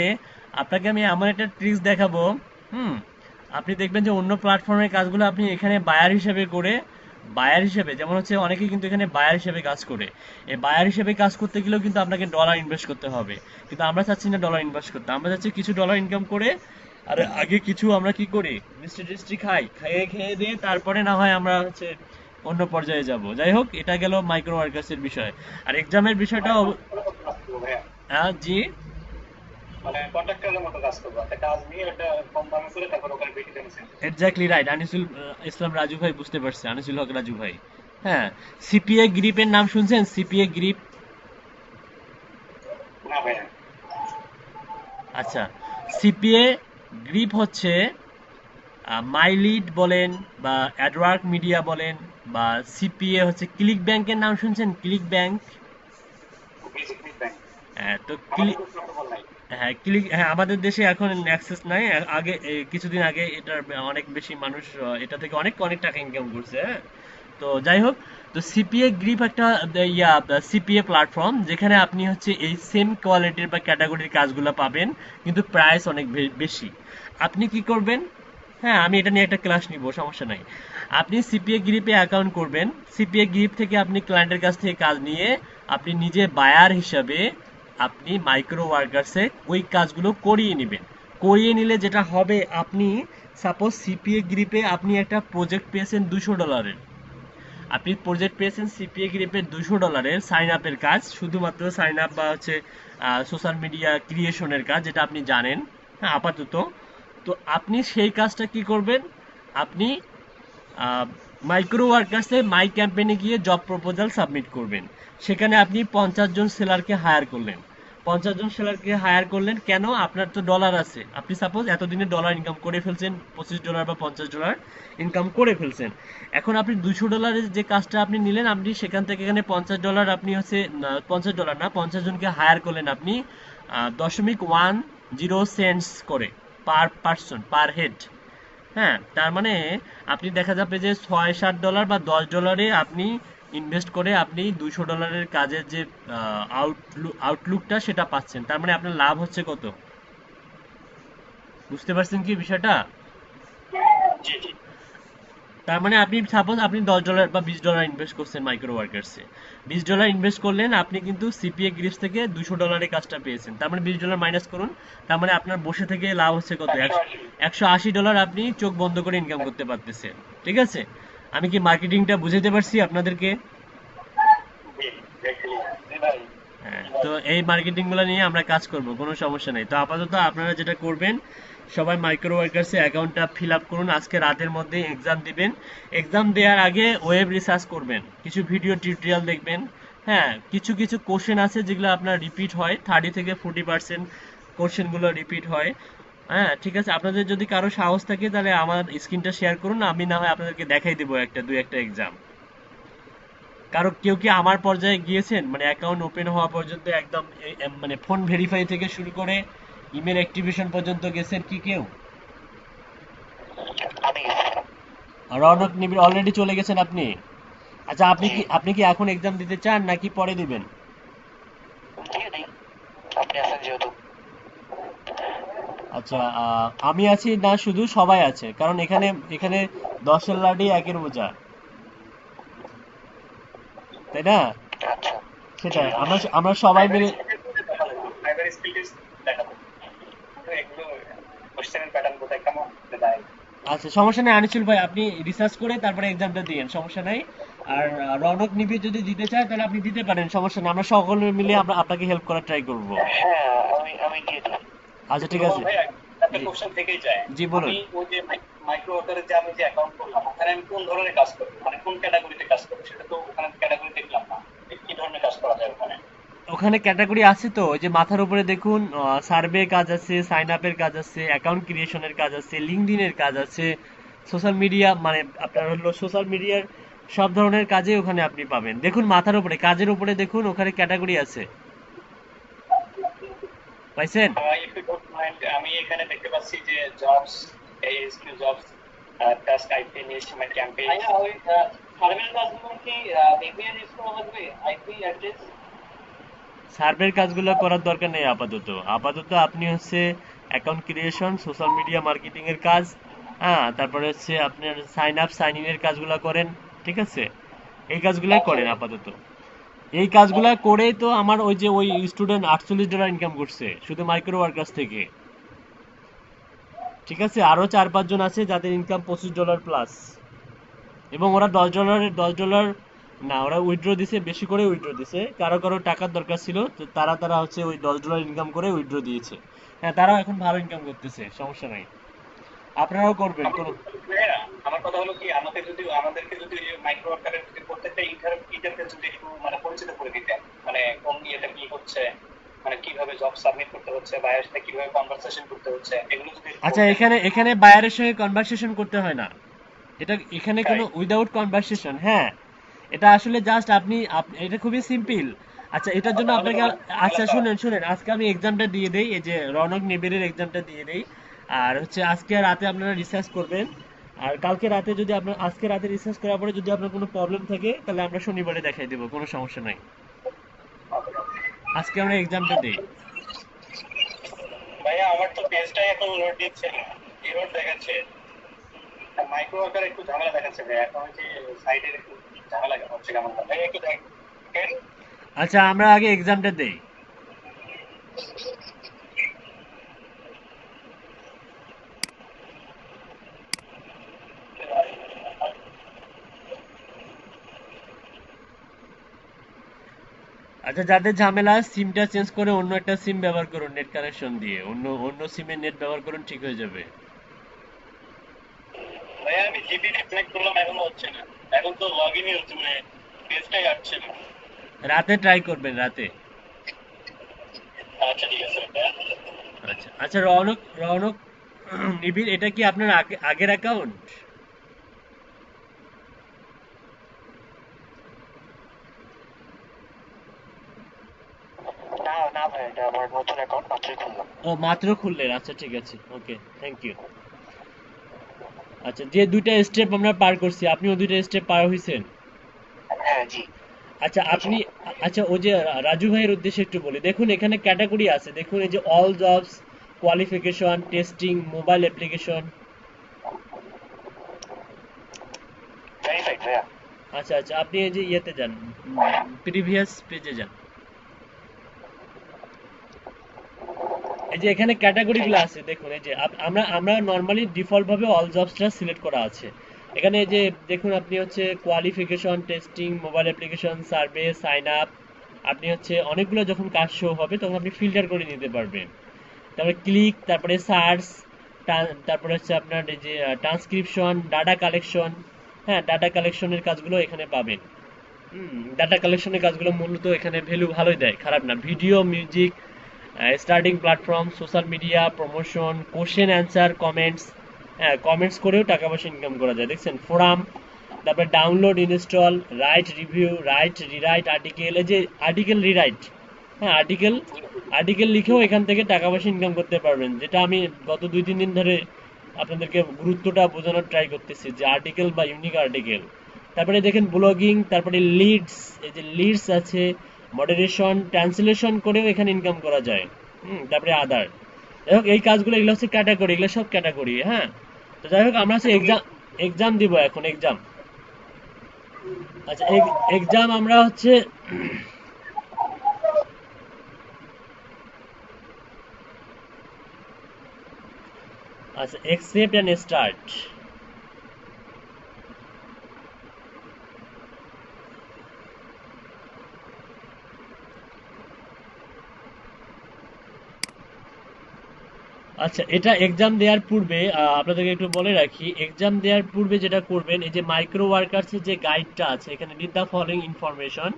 আপনাকে আমি এমন একটা ট্রিক্স দেখাবো। হুম, আপনি দেখবেন যে অন্য প্ল্যাটফর্মের কাজগুলো আপনি এখানে বায়ার হিসেবে করে, বায়ার হিসেবে যেমন হচ্ছে অনেকে কিন্তু এখানে বায়ার হিসেবে কাজ করে, এই বায়ার হিসেবে কাজ করতে গেলেও কিন্তু আপনাকে ডলার ইনভেস্ট করতে হবে, কিন্তু আমরা চাচ্ছি না ডলার ইনভেস্ট করতে, আমরা চাচ্ছি কিছু ডলার ইনকাম করে আর আগে কিছু আমরা কি করি, মিষ্টি টিষ্টি খাই, খেয়ে খেয়ে দিয়ে তারপরে না হয় আমরা হচ্ছে অন্য পর্যায়ে যাব। যাই হোক, এটা গেল মাইক্রো ওয়ার্কার্সের বিষয়। আর এক্সামের বিষয়টাও ভাইয়া, জি, মানে কন্ট্রাক্টরের মতো কাজ করবো, একটা কাজ নিয়ে একটা কম দামে করে তারপর ওখানে বেশি দামে sell করবো। এক্স্যাক্টলি রাইট, আনিসুল ইসলাম রাজু ভাই বুঝতে পারছে, আনিসুল হক রাজু ভাই। হ্যাঁ, সিপিএ গ্রিপের নাম শুনছেন? সিপিএ গ্রিপ, না ভাইয়া। আচ্ছা, সিপিএ গ্রিপ হচ্ছে মাইলিড বলেন বা অ্যাডওয়ার্ক মিডিয়া বলেন, বা সিপিএ হচ্ছে ক্লিক ব্যাংকের নাম শুনছেন? Click bank. বেসিক ব্যাংক তো আমাদের তো প্রটোকল নাই। হ্যাঁ, হ্যাঁ, আমাদের দেশে এখন অ্যাক্সেস নাই, আগে কিছুদিন আগে এটার অনেক বেশি মানুষ এটা থেকে অনেক অনেক টাকা ইনকাম করছে। হ্যাঁ, তো যাই হোক, তো সিপিএ গ্রিপ একটা সিপিএ প্ল্যাটফর্ম, যেখানে আপনি হচ্ছে এই সেম কোয়ালিটির বা ক্যাটাগরির কাজগুলো পাবেন, কিন্তু প্রাইস অনেক বেশি। আপনি কি করবেন? হ্যাঁ, আমি এটা নিয়ে একটা ক্লাস নিব, সমস্যা নাই। আপনি সিপিএ গ্রিপে অ্যাকাউন্ট করবেন, সিপিএ গ্রিপ থেকে আপনি ক্লায়েন্টের কাছ থেকে কাজ নিয়ে আপনি নিজে বায়ার হিসাবে আপনি মাইক্রো ওয়ার্কার্সে ওই কাজগুলো করিয়ে নেবেন। করিয়ে নিলে যেটা হবে, আপনি সাপোজ সিপিএ গ্রিপে আপনি একটা প্রজেক্ট পেয়েছেন $200, আপনি প্রজেক্ট পেয়েছেন সিপিএ গ্রিপের $200 সাইন আপের কাজ, শুধুমাত্র সাইন আপ বা হচ্ছে সোশ্যাল মিডিয়া ক্রিয়েশনের কাজ, যেটা আপনি জানেন। হ্যাঁ, আপাতত তো আপনি সেই কাজটা কি করবেন, আপনি মাইক্রো ওয়ার্কার্সে মাই ক্যাম্পেইনে গিয়ে জব প্রপোজাল সাবমিট করবেন। সেখানে আপনি 50 জন সেলারকে হায়ার করলেন, 50 জন সেলারকে হায়ার করলেন কেন? আপনার তো ডলার আছে, আপনি সাপোজ এতদিনে ডলার ইনকাম করে ফেলছেন, $25 বা $50 ইনকাম করে ফেলছেন। এখন আপনি $200 যে কাজটা আপনি নিলেন, আপনি সেখান থেকে এখানে $50 আপনি হচ্ছে $50 না, 50 জনকে হায়ার করলেন আপনি 0.10 করে পার পার্সন পার হেড। হ্যাঁ, তার মানে আপনি দেখা যাবে যে $6-7 বা $10 আপনি ইনভেস্ট করে আপনি $200 কাজের যে আউটলুকটা সেটা পাচ্ছেন। তার মানে আপনার লাভ হচ্ছে কত? বুঝতে পারছেন কি বিষয়টা? জি জি। তার মানে আপনি সাপোজ আপনি $10 বা $20 ইনভেস্ট করছেন মাইক্রো ওয়ার্কার্সে, $20 ইনভেস্ট করলেন, আপনি কিন্তু সিপিএ গ্রিপস থেকে $200 কাজটা পেয়েছেন। তার মানে $20 মাইনাস করুন, তার মানে আপনার বসে থেকে লাভ হচ্ছে কত? $180 আপনি চোখ বন্ধ করে ইনকাম করতে পারতেছেন। ঠিক আছে, আমি কি মার্কেটিংটা বুঝাতে পারছি আপনাদেরকে? জি, exactly। জি ভাই। হ্যাঁ, তো এই মার্কেটিং গুলো নিয়ে আমরা কাজ করব, কোনো সমস্যা নেই। তো আপাতত আপনারা যেটা করবেন, সবাই মাইক্রো ওয়ার্কার্সে অ্যাকাউন্টটা ফিল আপ করুন, আজকে রাতের মধ্যে এক্সাম দিবেন। এক্সাম দেওয়ার আগে ওয়েব রিসার্চ করবেন, কিছু ভিডিও টিউটোরিয়াল দেখবেন। হ্যাঁ, কিছু কিছু কোশ্চেন আছে যেগুলো আপনার রিপিট হয়, 30 থেকে 40% কোশ্চেনগুলো রিপিট হয়। হ্যাঁ, ঠিক আছে, আপনাদের যদি কারো সাহস থাকে তাহলে আমার স্ক্রিনটা শেয়ার করুন, আমি না হয় আপনাদেরকে দেখাই দেবো দুই একটা এক্সাম। কারো কেউ কি আমার পর্যায়ে গিয়েছেন, মানে অ্যাকাউন্ট ওপেন হওয়া পর্যন্ত একদম মানে ফোন ভেরিফাই থেকে শুরু করে ইমেল অ্যাক্টিভেশন পর্যন্ত গেছেন কি কেউ? আমি রৌনক নিবিড় অলরেডি চলে গেছেন আপনি? আচ্ছা, আপনি কি এখন এক্সাম দিতে চান নাকি পরে দিবেন? দিয়ে দিই, আপনি আছেন যেহেতু। আচ্ছা, আমি আছি না, শুধু সবাই আছে, কারণ এখানে এখানে 10-এর লাঠি 1-এর বোঝা, তাই না? আচ্ছা, সেটাই, আমরা সবাই মিলে। ফাইবার স্কিল টেস্ট দেখাবো, তো এগুলো কোশ্চেনের প্যাটার্ন কোথায় কেমন দেয়। আচ্ছা, সমস্যা নাই আনিসুল ভাই, আপনি রিসার্চ করে তারপরে এক্সামটা দিয়েন, সমস্যা নাই। আর রৌনক নিবিড় যদি দিতে চায় তাহলে আপনি দিতে পারেন, সমস্যা নেই, আমরা সকলে মিলে আমরা আপনাকে হেল্প করার ট্রাই করব। হ্যাঁ, আমি দিয়ে দিই। আচ্ছা, ঠিক আছে। ভাই একটা জি। কোশ্চেন থেকেই যায়, জি, বলুন। আমি ওই যে মাইক্রো ওয়ার্কারের যে আমি যে অ্যাকাউন্ট করলাম, ওখানে আমি কোন ধরনের কাজ করবো, মানে কোন ক্যাটাগরিতে কাজ করবো, সেটা তো ওখানে ক্যাটাগরি দেখলাম না। কি ধরনের কাজ করা যায় ওখানে? ওখানে ক্যাটাগরি আছে তো, ওই যে মাথার উপরে দেখুন, সার্ভে কাজ আছে, সাইন আপের কাজ আছে, অ্যাকাউন্ট ক্রিয়েশনের কাজ আছে, লিঙ্কডইনের কাজ আছে, সোশ্যাল মিডিয়া মানে আপনার হলো সোশ্যাল মিডিয়ার সব ধরনের কাজে ওখানে আপনি পাবেন। দেখুন মাথার উপরে কাজের উপরে দেখুন ওখানে ক্যাটাগরি আছে, পাইছেন? ইফ ইউ ডোন্ট মাইন্ড, আমি এখানে দেখতে পাচ্ছি যে jobs, ASQ jobs, task I finish my campaign. ভাইয়া ওই সার্ভের কাজগুলো কি বিপিএন ইউজ করা লাগবে, আইপি অ্যাড্রেস? সার্ভের কাজগুলো করার দরকার নেই আপাতত। আপাতত আপনি হচ্ছে account creation, social media marketing এর কাজ, হ্যাঁ, তারপরে হচ্ছে আপনার সাইন আপ সাইন ইন এর কাজগুলো করেন, ঠিক আছে? এই কাজগুলাই করেন আপাতত। এই কাজগুলা করেই তো আমার ওই যে ওই স্টুডেন্ট $48 ইনকাম করছে শুধু মাইক্রো ওয়ার্কার্স থেকে, ঠিক আছে? আরো 4-5 জন আছে যাদের ইনকাম $25 প্লাস, এবং ওরা $10 না, ওরা উইথড্র দিছে, বেশি করে উইথড্র দিছে, কারো কারো টাকার দরকার ছিল তো তারা হচ্ছে ওই $10 ইনকাম করে উইথড্র দিয়েছে। হ্যাঁ, তারাও এখন ভালো ইনকাম করতেছে, সমস্যা নাই, আপনারাও করবেন কোনো। ভাইয়া, আমার কথা হলো কি, আমাদেরকে যদি মাইক্রো ওয়ার্কারের যদি প্রত্যেকটা ইন্টারফেস যদি একটু মানে পরিচিত করে দিতেন, মানে কোন ইয়েটা কি হচ্ছে, মানে কিভাবে জব সাবমিট করতে হচ্ছে, বায়ার সাথে কিভাবে কনভারসেশন করতে হচ্ছে, এগুলো যদি একটু আচ্ছা, বলতেন। এখানে বায়ারের সঙ্গে কনভারসেশন করতে হয় না, এখানে কোনো তাই? উইদাউট কনভারসেশন, হ্যাঁ, এটা আসলে জাস্ট এটা খুবই সিম্পল। আচ্ছা, এটার জন্য তাহলে আপনাকে, তো আচ্ছা ঝামেলা তো। শুনেন, আজকে আমি এক্সামটা দিয়ে দেই, এই যে রনক নিবিড়ের এক্সামটা দিয়ে দেই, আর হচ্ছে আজকে রাতে আপনারা রিসার্চ করবেন, আর কালকে রাতে যদি আপনার, আজকে রাতে রিসার্চ করার পরে যদি আপনার কোনো প্রবলেম থাকে তাহলে আমরা শনিবারে দেখাই দেবো, কোনো সমস্যা নাই। আজকে আমরা এক্সামটা দেই। ভাইয়া, আমার তো পেজটাই এখন লোড দিচ্ছে না, এরর দেখাচ্ছে। মাইক্রো ওয়ার্কার একটু ঝামেলা দেখাচ্ছে ভাইয়া, এখন হচ্ছে সাইডের একটু ঝামেলা হচ্ছে কেমন ভাই, একটু দেখেন। আচ্ছা, আমরা আগে এক্সামটা দেই। আচ্ছা, যাদের ঝামেলা, সিমটা চেঞ্জ করে অন্য একটা সিম ব্যবহার করুন, নেট কানেকশন দিয়ে অন্য সিমে নেট ব্যবহার করুন, ঠিক হয়ে যাবে। ভাইয়া, আমি জিপিটি কানেক্ট করলাম, এখনো হচ্ছে না, এখন তো লগ ইনই হচ্ছে, মানে পেজটাই আসছে না। রাতে ট্রাই করবেন, রাতে। আচ্ছা, ঠিক আছে ভাইয়া। আচ্ছা আচ্ছা, রৌনক নিবিড়, এটা কি আপনার আগের অ্যাকাউন্ট? না না ভাই, এটা আমার নতুন অ্যাকাউন্ট, মাত্রই খুললাম। ও, মাত্র খুললেন, আচ্ছা ঠিক আছে, ওকে, থ্যাংক ইউ। আচ্ছা, যে দুইটা স্টেপ আমরা পার করছি, আপনিও দুইটা স্টেপ পার হয়েছেন? হ্যাঁ জি। আচ্ছা আপনি, আচ্ছা ওই যে রাজু ভাইয়ের উদ্দেশ্যে একটু বলি, দেখুন এখানে ক্যাটাগরি আছে, দেখুন এই যে all jobs, qualification, testing, mobile application. Verified ভাইয়া। আচ্ছা আচ্ছা, আপনি এই যে ইয়েতে যান, প্রিভিয়াস পেজে যান, এই যে এখানে ক্যাটাগরিগুলো আছে, দেখুন এই যে আমরা নর্মালি ডিফল্ট ভাবে অল জবসটা সিলেক্ট করা আছে। এখানে এই যে দেখুন, আপনি হচ্ছে qualification, testing, mobile application, survey, sign up, আপনি হচ্ছে অনেকগুলো যখন কাজ শো হবে তখন আপনি ফিল্টার করে নিতে পারবেন। তারপরে ক্লিক, তারপরে সার্চ, তারপরে হচ্ছে আপনার এই যে ট্রান্সক্রিপশন, ডাটা কালেকশন, হ্যাঁ, ডাটা কালেকশনের কাজগুলো এখানে পাবেন। ডাটা কালেকশনের কাজগুলো মূলত এখানে ভ্যালু ভালোই দেয়, খারাপ না। Video, music, starting platform, social media, promotion, question answer, comments, হ্যাঁ, কমেন্টস করেও টাকা পয়সা ইনকাম করা যায়, দেখছেন, ফোরাম, তারপরে download, install, right review, right rewrite article, এই যে আর্টিকেল রিরাইট, হ্যাঁ, আর্টিকেল লিখেও এখান থেকে টাকা পয়সা ইনকাম করতে পারবেন, যেটা আমি গত 2-3 দিন ধরে আপনাদেরকে গুরুত্বটা বোঝানোর ট্রাই করতেছি, যে আর্টিকেল বা ইউনিক আর্টিকেল। তারপরে দেখেন ব্লগিং, তারপরে লিডস, এই যে লিডস আছে, মডারেশন, ট্রান্সলেশন করেও এখানে ইনকাম করা যায়। তারপরে আদার, যাই হোক এই কাজগুলো, এগুলো হচ্ছে ক্যাটাগরি, এগুলো সব ক্যাটাগরি, হ্যাঁ। তো যাই হোক, আমরা হচ্ছে এক্সাম দিব এখন, এক্সাম। আচ্ছা, এক্সাম আমরা হচ্ছে আচ্ছা, accept and start. আচ্ছা, এটা এক্সাম দেওয়ার পূর্বে আপনাদেরকে একটু বলে রাখি, এক্সাম দেওয়ার পূর্বে যেটা করবেন, এই যে মাইক্রো ওয়ার্কার্স এর যে গাইডটা আছে, এখানে নিড দ্য ফলোইং ইনফরমেশন,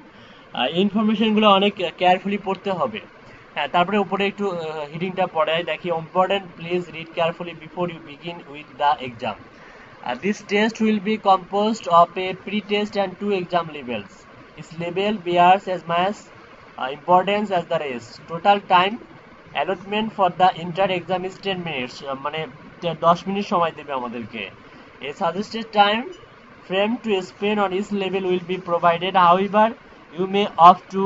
এই ইনফরমেশনগুলো অনেক কেয়ারফুলি পড়তে হবে। হ্যাঁ, তারপরে উপরে একটু হিডিংটা পড়ায় দেখি, important, please read carefully before you begin with the exam. This test will be composed of a pre-test and 2 exam levels. Each level bears as much importance as the rest. Total time allotment for the entire exam is 10 minutes. মানে 10 মিনিট সময় দেবে আমাদেরকে। A suggested time frame to spend on each level will be provided. However, you may opt to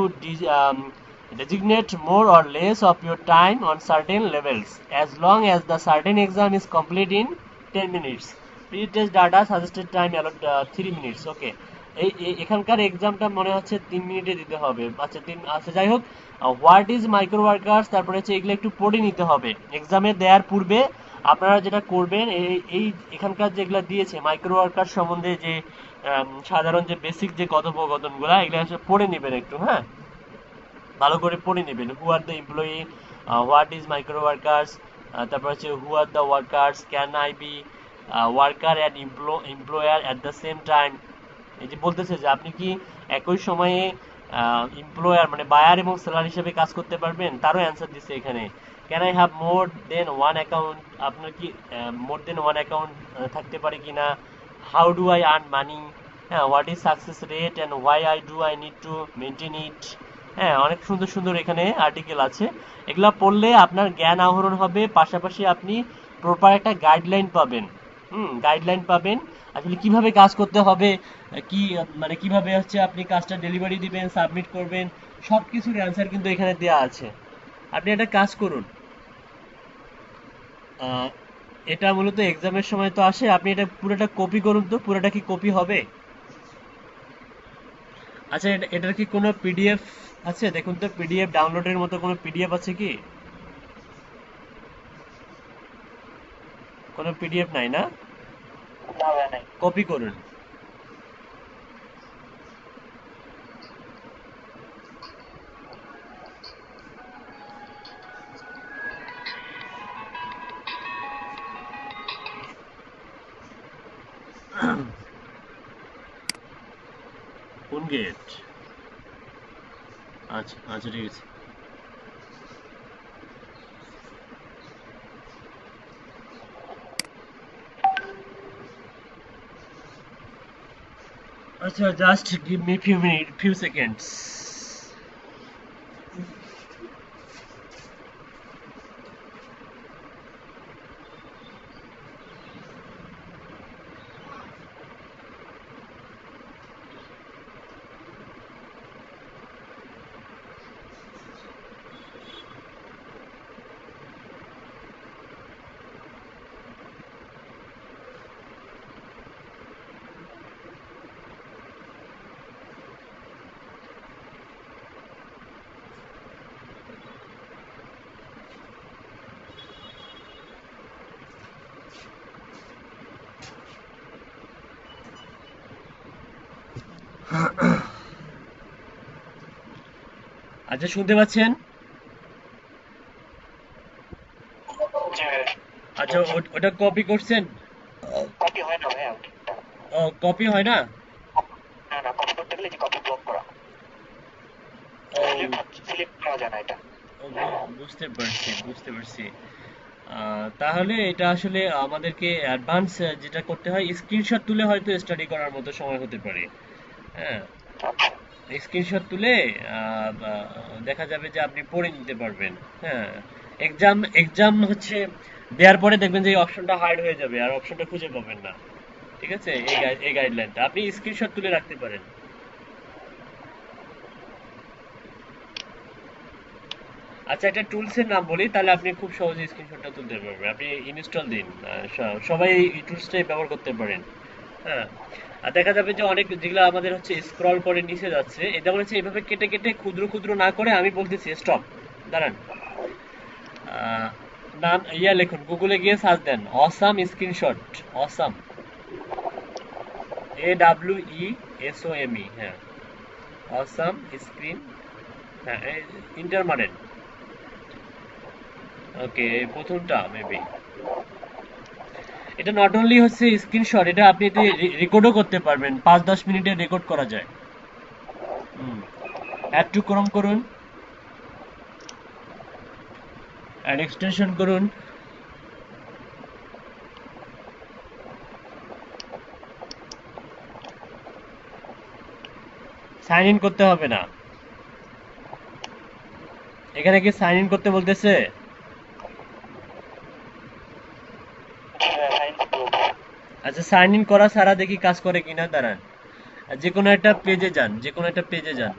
designate more or less of your time on certain levels as long as the certain exam is complete in 10 minutes. Pre-test data suggested time allot 3 minutes. ওকে, এখানকার এক্সামটা মনে হচ্ছে 3 মিনিটে দিতে হবে। আচ্ছা যাই হোক, হোয়াট ইজ মাইক্রো ওয়ার্কার্স, তারপরে হচ্ছে এগুলো একটু পড়ে নিতে হবে। এক্সামে দেওয়ার পূর্বে আপনারা যেটা করবেন, এই এখানকার যেগুলো দিয়েছে মাইক্রো ওয়ার্কার সম্বন্ধে যে সাধারণ যে বেসিক যে কথোপকথনগুলো, এগুলো পড়ে নেবেন একটু। হ্যাঁ, ভালো করে পড়ে নেবেন। Who are the employee, what is micro workers, তারপর হচ্ছে who are the workers, can I be worker and employer at the same time. এই যে বলতেছে যে আপনি কি একই সময়ে এমপ্লয়ার মানে বায়ার এবং সেলার হিসেবে কাজ করতে পারবেন, তারও অ্যান্সার দিচ্ছে এখানে। Can I have more than one account, আপনার কি মোর দেন ওয়ান অ্যাকাউন্ট থাকতে পারে কিনা। How do I earn money, হ্যাঁ, what is success rate and why I need to maintain it. হ্যাঁ, অনেক সুন্দর সুন্দর এখানে আর্টিকেল আছে। এগুলা পড়লে আপনার জ্ঞান আহরণ হবে, পাশাপাশি আপনি প্রপার একটা গাইডলাইন পাবেন। গাইডলাইন পাবেন আসলে কিভাবে কাজ করতে হবে, কি মানে কিভাবে হচ্ছে আপনি কাজটা ডেলিভারি দিবেন, সাবমিট করবেন, সব কিছুর অ্যান্সার কিন্তু এখানে দেওয়া আছে। আপনি একটা কাজ করুন, এটা মূলত এক্সামের সময় তো আসে, আপনি এটা পুরোটা কপি করুন তো। পুরোটা কি কপি হবে? আচ্ছা, এটার কি কোনো পিডিএফ আছে? দেখুন তো, পিডিএফ ডাউনলোডের মতো কোনো পিডিএফ আছে কি? কোনো পিডিএফ নাই না? কপি করুন। কোন গেট? আচ্ছা আচ্ছা, ঠিক আছে। আচ্ছা, just give me few seconds. আচ্ছা, শুনতে পাচ্ছেন? আচ্ছা, ওটা কপি করছেন? কপি হয় না ভাইয়া। ও, কপি হয় না? না না, কপি করতে গেলে যে কপি ব্লক করা, সিলেক্ট করা যায় না এটা। বুঝতে পারছি। তাহলে এটা আসলে আমাদেরকে অ্যাডভান্স যেটা করতে হয়, স্ক্রিনশট তুলে হয়তো স্টাডি করার মতো সময় হতে পারে। হ্যাঁ, স্ক্রিনশট তুলে দেখা যাবে যে আপনি পড়ে নিতে পারবেন। হ্যাঁ, এক্সাম হচ্ছে দেওয়ার পরে দেখবেন যে এই অপশনটা হাইড হয়ে যাবে, আর অপশনটা খুঁজে পাবেন না। ঠিক আছে, এই গাইডলাইনটা আপনি স্ক্রিনশট তুলে রাখতে পারেন। আচ্ছা, এটা টুলস এর নাম বলি, তাহলে আপনি খুব সহজে স্ক্রিনশটটা তুলতে পারবেন। আপনি ইনস্টল দিন, সবাই এই টুলসটাই ব্যবহার করতে পারেন। হ্যাঁ, আর দেখা যাবে যে অনেক যেগুলো আমাদের হচ্ছে স্ক্রল করে নিচে যাচ্ছে, এটা বলেছে এইভাবে কেটে কেটে ক্ষুদ্র ক্ষুদ্র না করে, আমি বলতেছি স্টপ, দাঁড়ান, নাম লিখুন, গুগলে গিয়ে সার্চ দেন অসাম স্ক্রিনশট, অসাম, AWESOME, হ্যাঁ, অসাম স্ক্রিন, হ্যাঁ, ইন্টারমারেন্ট। ওকে, প্রথমটা মেবি। এটা নট অনলি হচ্ছে স্ক্রিনশট, এটা আপনি রেকর্ডও করতে পারবেন, 5-10 মিনিটে রেকর্ড করা যায়। অ্যাড টু ক্রোম করুন, অ্যাড এক্সটেনশন করুন। সাইন ইন করতে হবে না, এখানে কি সাইন ইন করতে বলতেছে? আচ্ছা সাইন ইন করা ছাড়া দেখি কাজ করে কিনা, দাঁড়ান। যে কোনো একটা পেজে যান, যে কোনো একটা পেজে যান।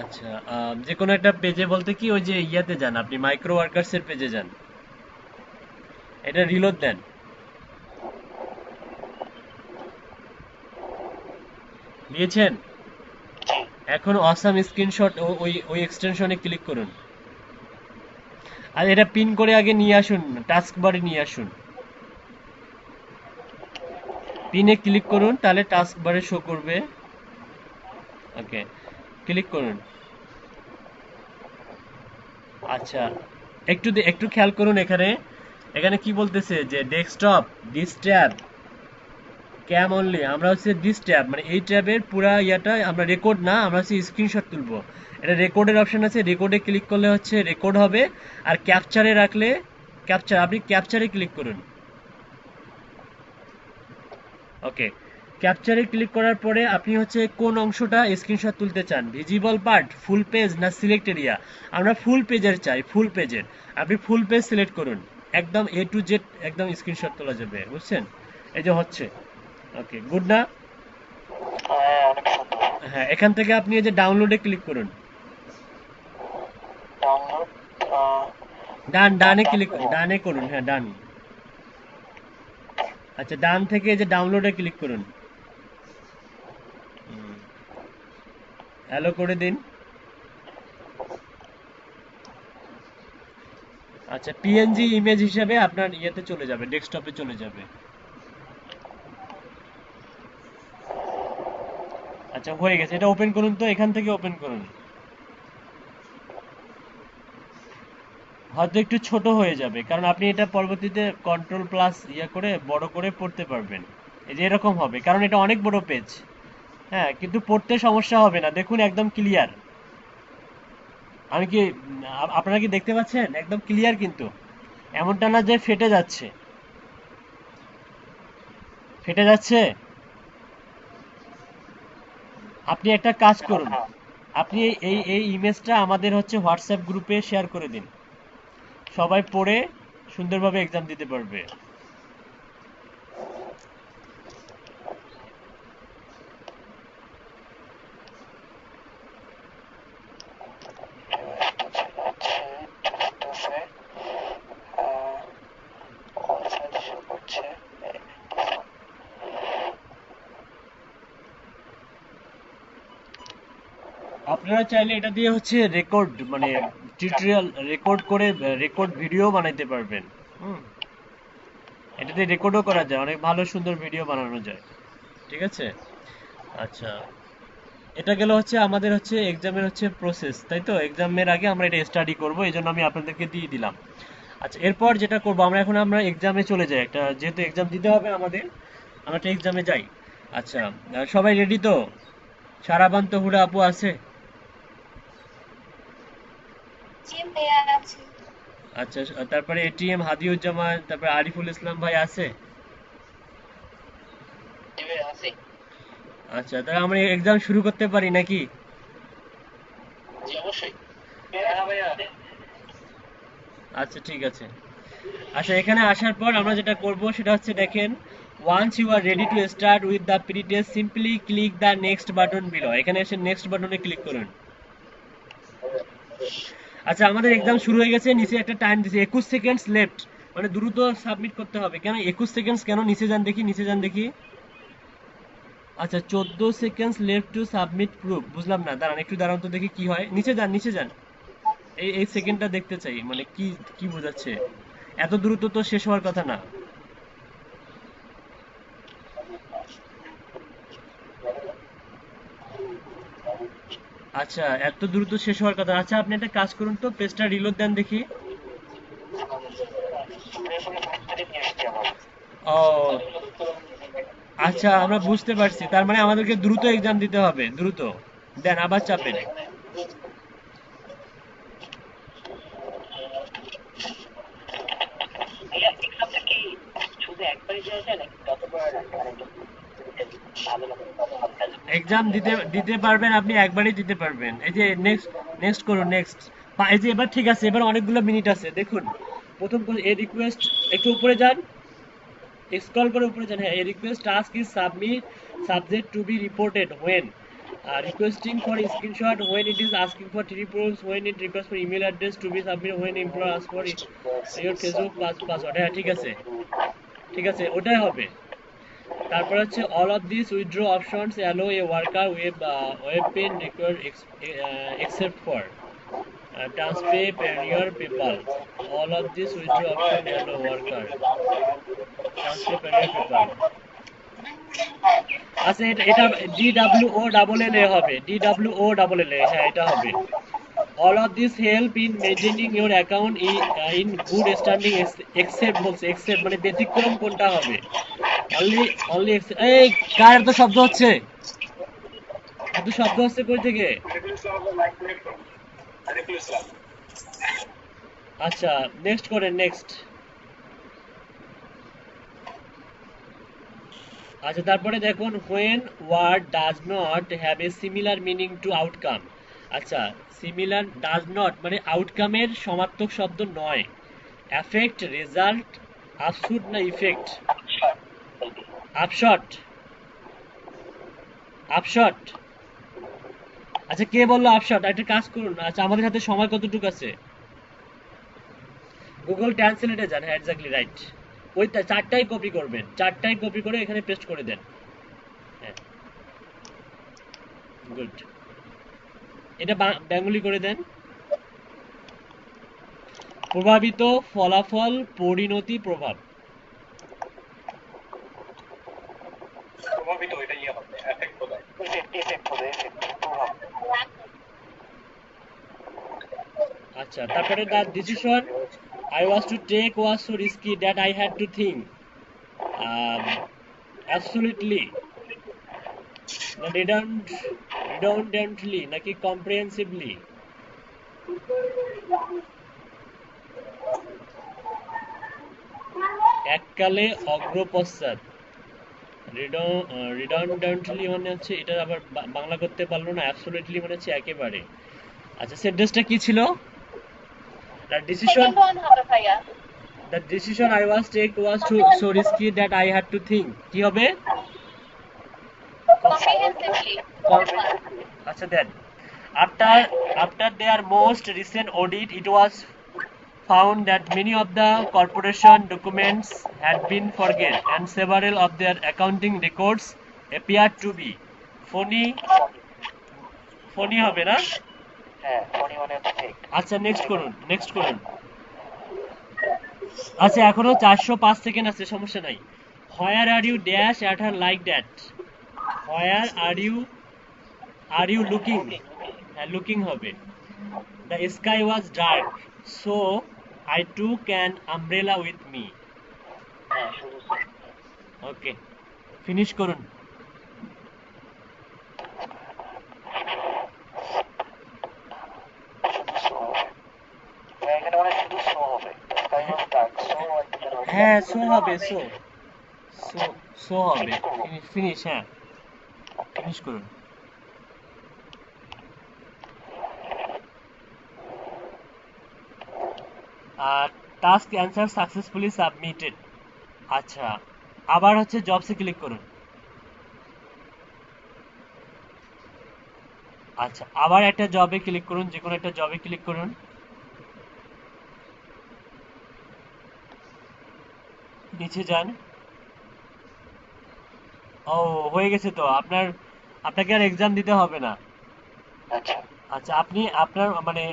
আচ্ছা যে কোনো একটা পেজে বলতে কি ওই যে ইয়াতে যান, আপনি মাইক্রো ওয়ার্কার্স এর পেজে যান, এটা রিলোড দেন। দিয়েছেন? এখন অসাম স্ক্রিনশট ওই ওই এক্সটেনশনে ক্লিক করুন, আর এটা পিন করে আগে নিয়ে আসুন, টাস্ক বারে নিয়ে আসুন। পিনে ক্লিক করুন, তাহলে টাস্ক বারে শো করবে। ওকে, ক্লিক করুন। আচ্ছা একটু খেয়াল করুন, এখানে এখানে কি বলতেছে যে desktop this tab cam only. আমরা হচ্ছে দিস ট্যাব মানে এই ট্যাবের পুরা ইয়াটা আমরা রেকর্ড না, আমরা হচ্ছে স্ক্রিনশট তুলবো। এটা রেকর্ডের অপশন আছে, রেকর্ডে ক্লিক করলে হচ্ছে রেকর্ড হবে, আর ক্যাপচারে রাখলে ক্যাপচার, আপনি ক্যাপচারে ক্লিক করুন। ওকে, ক্যাপচারে ক্লিক করার পরে আপনি হচ্ছে কোন অংশটা স্ক্রিনশট তুলতে চান, ভিজিবল পার্ট, ফুল পেজ না সিলেক্ট এরিয়া? আমরা ফুল পেজের চাই, ফুল পেজের। আপনি ফুল পেজ সিলেক্ট করুন, একদম এ টু জেড একদম স্ক্রিনশট তোলা যাবে, বুঝছেন? এই যে হচ্ছে। ওকে, গুড না? হ্যাঁ, এখান থেকে আপনি এই যে ডাউনলোডে ক্লিক করুন, ডানে ক্লিক, ডানে করুন, হ্যাঁ ডান। আচ্ছা ডান থেকে এই যে ডাউনলোডে ক্লিক করুন, অ্যালো করে দিন। আচ্ছা পিএনজি ইমেজ হিসাবে আপনার ইয়েতে চলে যাবে, ডেস্কটপে চলে যাবে। আচ্ছা হয়ে গেছে, এটা ওপেন করুন তো, এখান থেকে ওপেন করুন। হয়তো একটু ছোট হয়ে যাবে, কারণ আপনি এটা পরবর্তীতে কন্ট্রোল প্লাস ইয়া করে বড় করে পড়তে পারবেন। এই যে এরকম হবে, কারণ এটা অনেক বড় পেজ। হ্যাঁ, কিন্তু পড়তে সমস্যা হবে না, দেখুন একদম ক্লিয়ার। আমি কি আপনারা কি দেখতে পাচ্ছেন? একদম ক্লিয়ার, কিন্তু এমনটা না যে ফেটে যাচ্ছে, ফেটে যাচ্ছে। আপনি একটা কাজ করুন, আপনি এই এই ইমেজটা আমাদের হচ্ছে হোয়াটসঅ্যাপ গ্রুপে শেয়ার করে দিন, সবাই পড়ে সুন্দরভাবে এক্সাম দিতে পারবে। আপনারা চাইলে এটা দিয়ে হচ্ছে রেকর্ড মানে টিউটোরিয়াল রেকর্ড করে রেকর্ড ভিডিও বানাইতে পারবেন। এটা দিয়ে রেকর্ডও করা যায়, অনেক ভালো সুন্দর ভিডিও বানানো যায়। ঠিক আছে? আচ্ছা এটা গেল হচ্ছে আমাদের হচ্ছে এক্সামের হচ্ছে প্রসেস, তাই তো? এক্সামের আগে আমরা এটা স্টাডি করব, এই জন্য আমি আপনাদেরকে দিয়ে দিলাম। আচ্ছা এরপর যেটা করবো আমরা এক্সামে চলে যাই, একটা যেহেতু এক্সাম দিতে হবে আমাদের, আমরা একটা এক্সামে যাই। আচ্ছা সবাই রেডি তো? সারাবান্ত হুড়া আপু আছে? আচ্ছা তারপরে এটিএম হাদিউজ্জামান, তারপরে আরিফুল ইসলাম ভাই আছে? আচ্ছা তাহলে আমরা এক্সাম শুরু করতে পারি নাকি? আচ্ছা ঠিক আছে। আচ্ছা এখানে আসার পর আমরা যেটা করব সেটা হচ্ছে দেখেন, once you are ready to start with the pre-test simply click the next button below। এখানে এসে নেক্সট বাটনে ক্লিক করুন। আচ্ছা আমাদের এক্সাম শুরু হয়ে গেছে, নিচে একটা টাইম দিয়েছে 21 সেকেন্ডস লেফট, মানে দ্রুত সাবমিট করতে হবে। কেন 21 সেকেন্ডস কেন? নিচে যান দেখি, নিচে যান দেখি। আচ্ছা 14 seconds left to submit proof, বুঝলাম না, দাঁড়ান একটু দাঁড়ান তো দেখি কি হয়। নিচে যান, নিচে যান, এই সেকেন্ডটা দেখতে চাই, মানে কি কি বোঝাচ্ছে? এত দ্রুত তো শেষ হওয়ার কথা না। আচ্ছা এত দ্রুত শেষ হওয়ার কথা। আচ্ছা আপনি একটা কাজ করুন তো, পেজটা রিলোড দেন দেখি। ও আচ্ছা আমরা বুঝতে পারছি, তার মানে আমাদেরকে দ্রুত এক্সাম দিতে হবে, দ্রুত দেন আবার চাপেন। ভাইয়া এক্সামটা কি শুধু একবারই দেওয়া যায় নাকি যতবার মানে ভালো লাগে ততবার দেওয়া যায়? এক্সাম দিতে দিতে পারবেন আপনি, একবারই দিতে পারবেন। এই যে নেক্সট, নেক্সট করুন, নেক্সট। এই যে এবার ঠিক আছে, এবার অনেকগুলো মিনিট আছে দেখুন। প্রথম এ রিকোয়েস্ট, একটু উপরে যান, স্ক্রল করে উপরে যান। হ্যাঁ, a request task is submit subject to be reported when requesting for screenshot, when it is asking for 3 proofs, when it request for email address to be submit, when employer ask for your Facebook password. হ্যাঁ ঠিক আছে, ঠিক আছে, ওটাই হবে। তারপর হচ্ছে all of this withdraw options allow a worker web pen require except for Transpay Payoneer PayPal. All of this withdraw option aloe worker Transpay Payoneer PayPal. আচ্ছা এটা DWOLLA হবে, DWOLLA, হ্যাঁ এটা হবে। All of this help in maintaining your account in good standing except বলছে, এক্সেপ্ট মানে ব্যতিক্রম কোনটা হবে? অনলি অনলি এই কার এত শব্দ হচ্ছে, এত শব্দ হচ্ছে কই থেকে? আচ্ছা নেক্সট করেন, নেক্সট। আচ্ছা তারপরে দেখুন when word does not have a similar meaning to outcome। আচ্ছা similar does not মানে আউটকামের সমার্থক শব্দ নয়। affect, result, absurd না ইফেক্ট? আপশট, আপশট। আচ্ছা কে বললো আপশট? একটা কাজ করুন, আচ্ছা আমাদের হাতে সময় কতটুকু আছে? গুগল ট্রান্সলেটে যান, হ্যাঁ এক্স্যাক্টলি রাইট। ওই চারটাই কপি করবেন, চারটাই কপি করে এখানে পেস্ট করে দেন। হ্যাঁ গুড, এটা বেঙ্গলি করে দেন। প্রভাবিত, ফলাফল, পরিণতি, প্রভাব। প্রভাবিত, এটা ইয়ে হবে, এফেক্ট হবে, এফেক্ট হবে, প্রভাব। আচ্ছা তারপরে the decision I was to take was so risky that I had to think absolutely না redundantly নাকি comprehensively? এককালে, অগ্রপশ্চাৎ। redundantly মানে হচ্ছে এটা আবার বাংলা করতে পারলো না, absolutely মানে হচ্ছে একেবারে। আচ্ছা সেন্টেন্সটা কি ছিল? the decision সেকেন্ড ওয়ান হবে ভাইয়া। the decision I was take was so risky that I had to think, কি হবে? কম্প্রিহেন্সিভলি। আচ্ছা দেন after their most recent audit it was found that many of the corporation documents had been forgotten and several of their accounting records appeared to be phony হবে না? হ্যাঁ ফনি মানে ফেক। আচ্ছা নেক্সট করুন, নেক্সট করুন। আচ্ছা এখনো 405 সেকেন্ড আছে, সমস্যা নাই। Where are you dash at her like that? Where are you looking? হ্যাঁ লুকিং হবে। The sky was dark so I took an umbrella with me. হ্যাঁ শুধু ওকে ফিনিশ করুন। এখানে মানে শুধু শো হবে, স্কাই ওয়াজ ডার্ক সো হ্যাঁ সো হবে, সো সো সো হবে। ফিনিশ, হ্যাঁ ফিনিশ করুন। Task answer successfully submitted. আচ্ছা আবার হচ্ছে জবসে ক্লিক করুন। আচ্ছা আবার একটা জবে ক্লিক করুন, যে কোনো একটা জবে ক্লিক করুন। নিচে যান। ও হয়ে গেছে তো, আপনাকে আর এক্সাম দিতে হবে না। আচ্ছা আচ্ছা আপনি আপনার মানে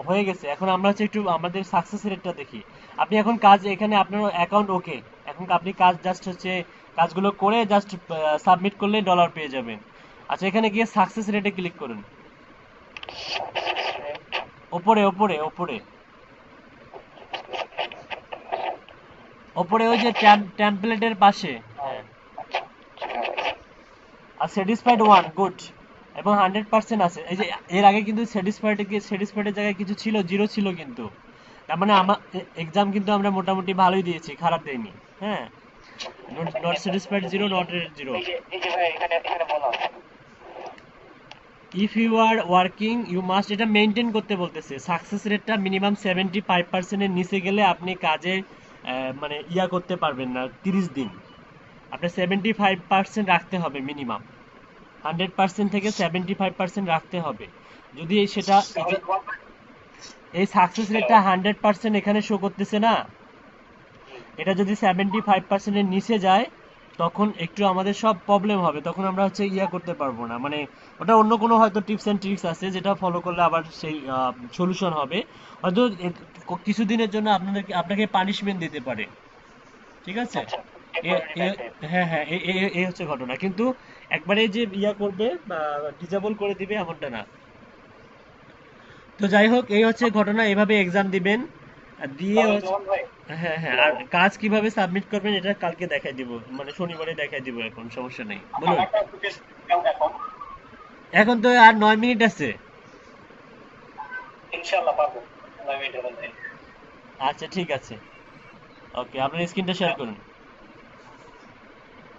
হয়ে গেছে। এখন আমরা হচ্ছে একটু আমাদের সাকসেস রেটটা দেখি। আপনি এখন কাজ, এখানে আপনার অ্যাকাউন্ট ওকে, এখন আপনি কাজ জাস্ট হচ্ছে কাজগুলো করে জাস্ট সাবমিট করলে ডলার পেয়ে যাবেন। আচ্ছা এখানে গিয়ে সাকসেস রেটে ক্লিক করুন, ওপরে ওপরে ওপরে ওপরে ওই যে টেমপ্লেটের পাশে। হ্যাঁ স্যাটিসফাইড 1 গুড এবং 100% আছে। এই যে এর আগে কিন্তু স্যাটিসফাইডের জায়গায় কিছু ছিল, 0 ছিল কিন্তু। তার মানে আমার এক্সাম কিন্তু আমরা মোটামুটি ভালোই দিয়েছি, খারাপ দেইনি। হ্যাঁ, নট স্যাটিসফাইড 0, নট রেটেড 0। এই যে ভাই এখানে বলা আছে if you are working you must, এটা মেনটেন করতে বলতেছে। সাকসেস রেটটা মিনিমাম 75% এর নিচে গেলে আপনি কাজে মানে করতে পারবেন না 30 দিন। আপনার 75% রাখতে হবে মিনিমাম, 100% থেকে 75% রাখতে হবে। যদি সেটা এই সাকসেস রেটটা 100% এখানে শো করতেছে না, এটা যদি 75% এর নিচে যায় তখন একটু আমাদের সব প্রবলেম হবে, তখন আমরা হচ্ছে করতে পারবো না। মানে ওটা অন্য কোনো হয়তো টিপস এন্ড ট্রিক্স আছে যেটা ফলো করলে আবার সেই সলিউশন হবে। হয়তো কিছুদিনের জন্য আপনাকে পানিশমেন্ট দিতে পারে, ঠিক আছে? হ্যাঁ হ্যাঁ, এই হচ্ছে ঘটনা। কিন্তু একবারে যে করবে ডিজেবল করে দিবে এমনটা না। তো যাই হোক, এই হচ্ছে ঘটনা। এভাবে এক্সাম দিবেন, দিয়ে হ্যাঁ হ্যাঁ, আর কাজ কিভাবে সাবমিট করবেন এটা কালকে দেখাই দিব, মানে শনিবারে দেখাই দিব। এখন সমস্যা নেই, বলুন। এখন তো আর 9 মিনিট আছে। ইনশাআল্লাহ পারবো 9 মিনিটের মধ্যে। আচ্ছা ঠিক আছে, ওকে, আপনার স্ক্রিনটা শেয়ার করুন।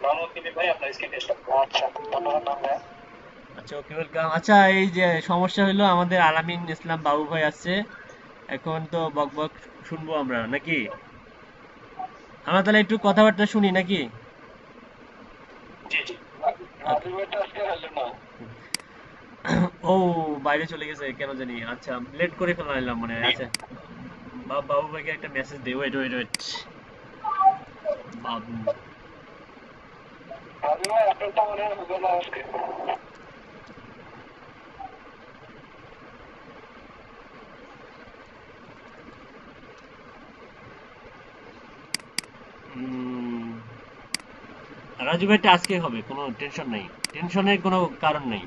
মোহাম্মদ কিবির ভাই আপনার স্ক্রিনটা শেয়ার করুন। আচ্ছা, ধন্যবাদ ভাই। আচ্ছা ওকে, ওয়েলকাম। আচ্ছা, এই যে সমস্যা হলো, আমাদের আলামিন ইসলাম বাবু ভাই আছে, এখন তো বক বক শুনবো আমরা নাকি? আমরা তাহলে একটু কথাবার্তা শুনি নাকি? জি জি। ও বাইরে চলে গেছে কেন জানি। আচ্ছা, লেট করে ফেলাইলাম মনে হয়। আচ্ছা, বাবু ভাইকে একটা মেসেজ দে। ওয়েট ওয়েট ওয়েট, বাবু রাজু ভাইটা আজকে হবে, কোনো টেনশন নেই, টেনশনের কোনো কারণ নেই।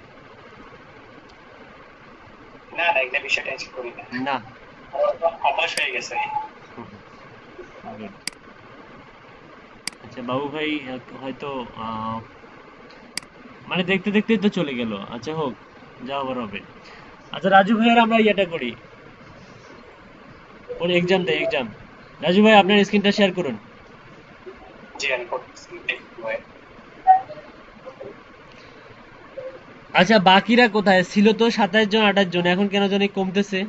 না না, এটা বিষয় টেনশন করি না। না, অভ্যাস হয়ে গেছে। Good. আচ্ছা, বাবু ভাই হয়তো মানে দেখতে দেখতেই তো চলে গেল। আচ্ছা হোক, যা হবার হবে। আচ্ছা রাজু ভাইয়ের আমরা করি, ওর এক্সাম দেয় এক্সাম। রাজু ভাই আপনার স্ক্রিনটা শেয়ার করুন। জি আমি করতেছি, দেখতে ভাই। আচ্ছা, বাকিরা কোথায় ছিল? তো 27 জন 28 জন, এখন কেন জানি কমতেছে।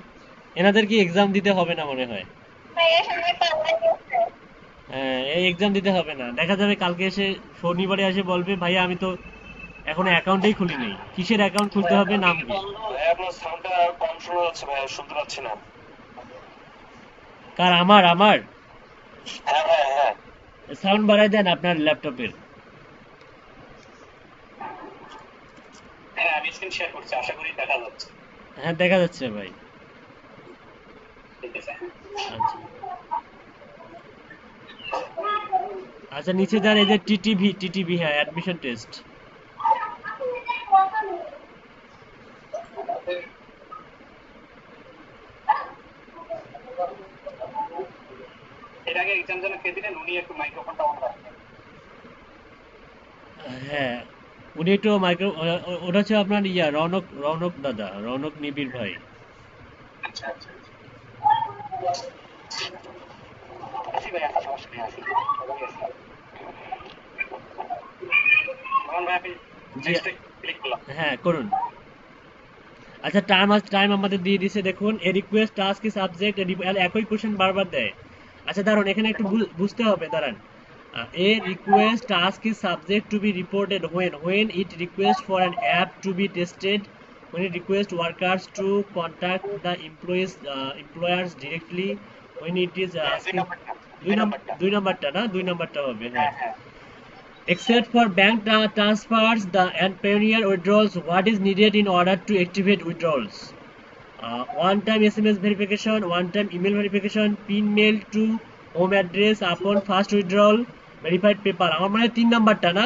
এনাদের কি এক্সাম দিতে হবে না মনে হয়? হ্যাঁ, এই এক্সাম দিতে হবে না, দেখা যাবে কালকে এসে, শনিবারে এসে বলবে ভাইয়া আমি তো এখনো অ্যাকাউন্টেই খুলি নেই। কিসের অ্যাকাউন্ট খুলতে হবে, নাম কি? আপনার সাউন্ডটা কম শোনা যাচ্ছে ভাই, শুনতে পাচ্ছি না। কার? আমার আমার হ্যাঁ হ্যাঁ হ্যাঁ, সাউন্ড বাড়াই দেন আপনার ল্যাপটপের। হ্যাঁ আমি স্ক্রিন শেয়ার করছি, আশা করি দেখা যাচ্ছে। হ্যাঁ দেখা যাচ্ছে ভাই। ঠিক আছে। আচ্ছা আচ্ছা, নিচে যান, এই যে টিটিভি, হ্যাঁ, অ্যাডমিশন টেস্ট। এর আগে এক্সাম যেন কে দিলেন, উনি একটু মাইক্রোফোনটা অন রাখবেন। হ্যাঁ, উনি একটু মাইক্রো, ওটা হচ্ছে আপনার রৌনক দাদা, রৌনক নিবিড় ভাই। আচ্ছা আচ্ছা আসি ভাই, আসি, সমস্যা নেই, আসি। মোহন ভাই, আপনি জি নেক্সটে ক্লিক করলাম। হ্যাঁ করুন। আচ্ছা, টাইম আমাদের দিয়ে দিছে, দেখুন। এ রিকোয়েস্ট টাস্ক কি সাবজেক্ট, একই কোশ্চেন বারবার দেয়। আচ্ছা দাঁড়ান, এখানে একটু বুঝতে হবে, দাঁড়ান। A request task is subject to be reported when it requests for an app to be tested, when it requests workers to contact the employers directly, when it is asking দুই নাম্বারটা হবে, হ্যাঁ। Except for bank transfers and pioneer withdrawals, what is needed in order to activate withdrawals? One-time SMS verification, one-time email verification, pin mail to home address upon first withdrawal, verified paper. আমার মনে হয় 3 নাম্বারটা না?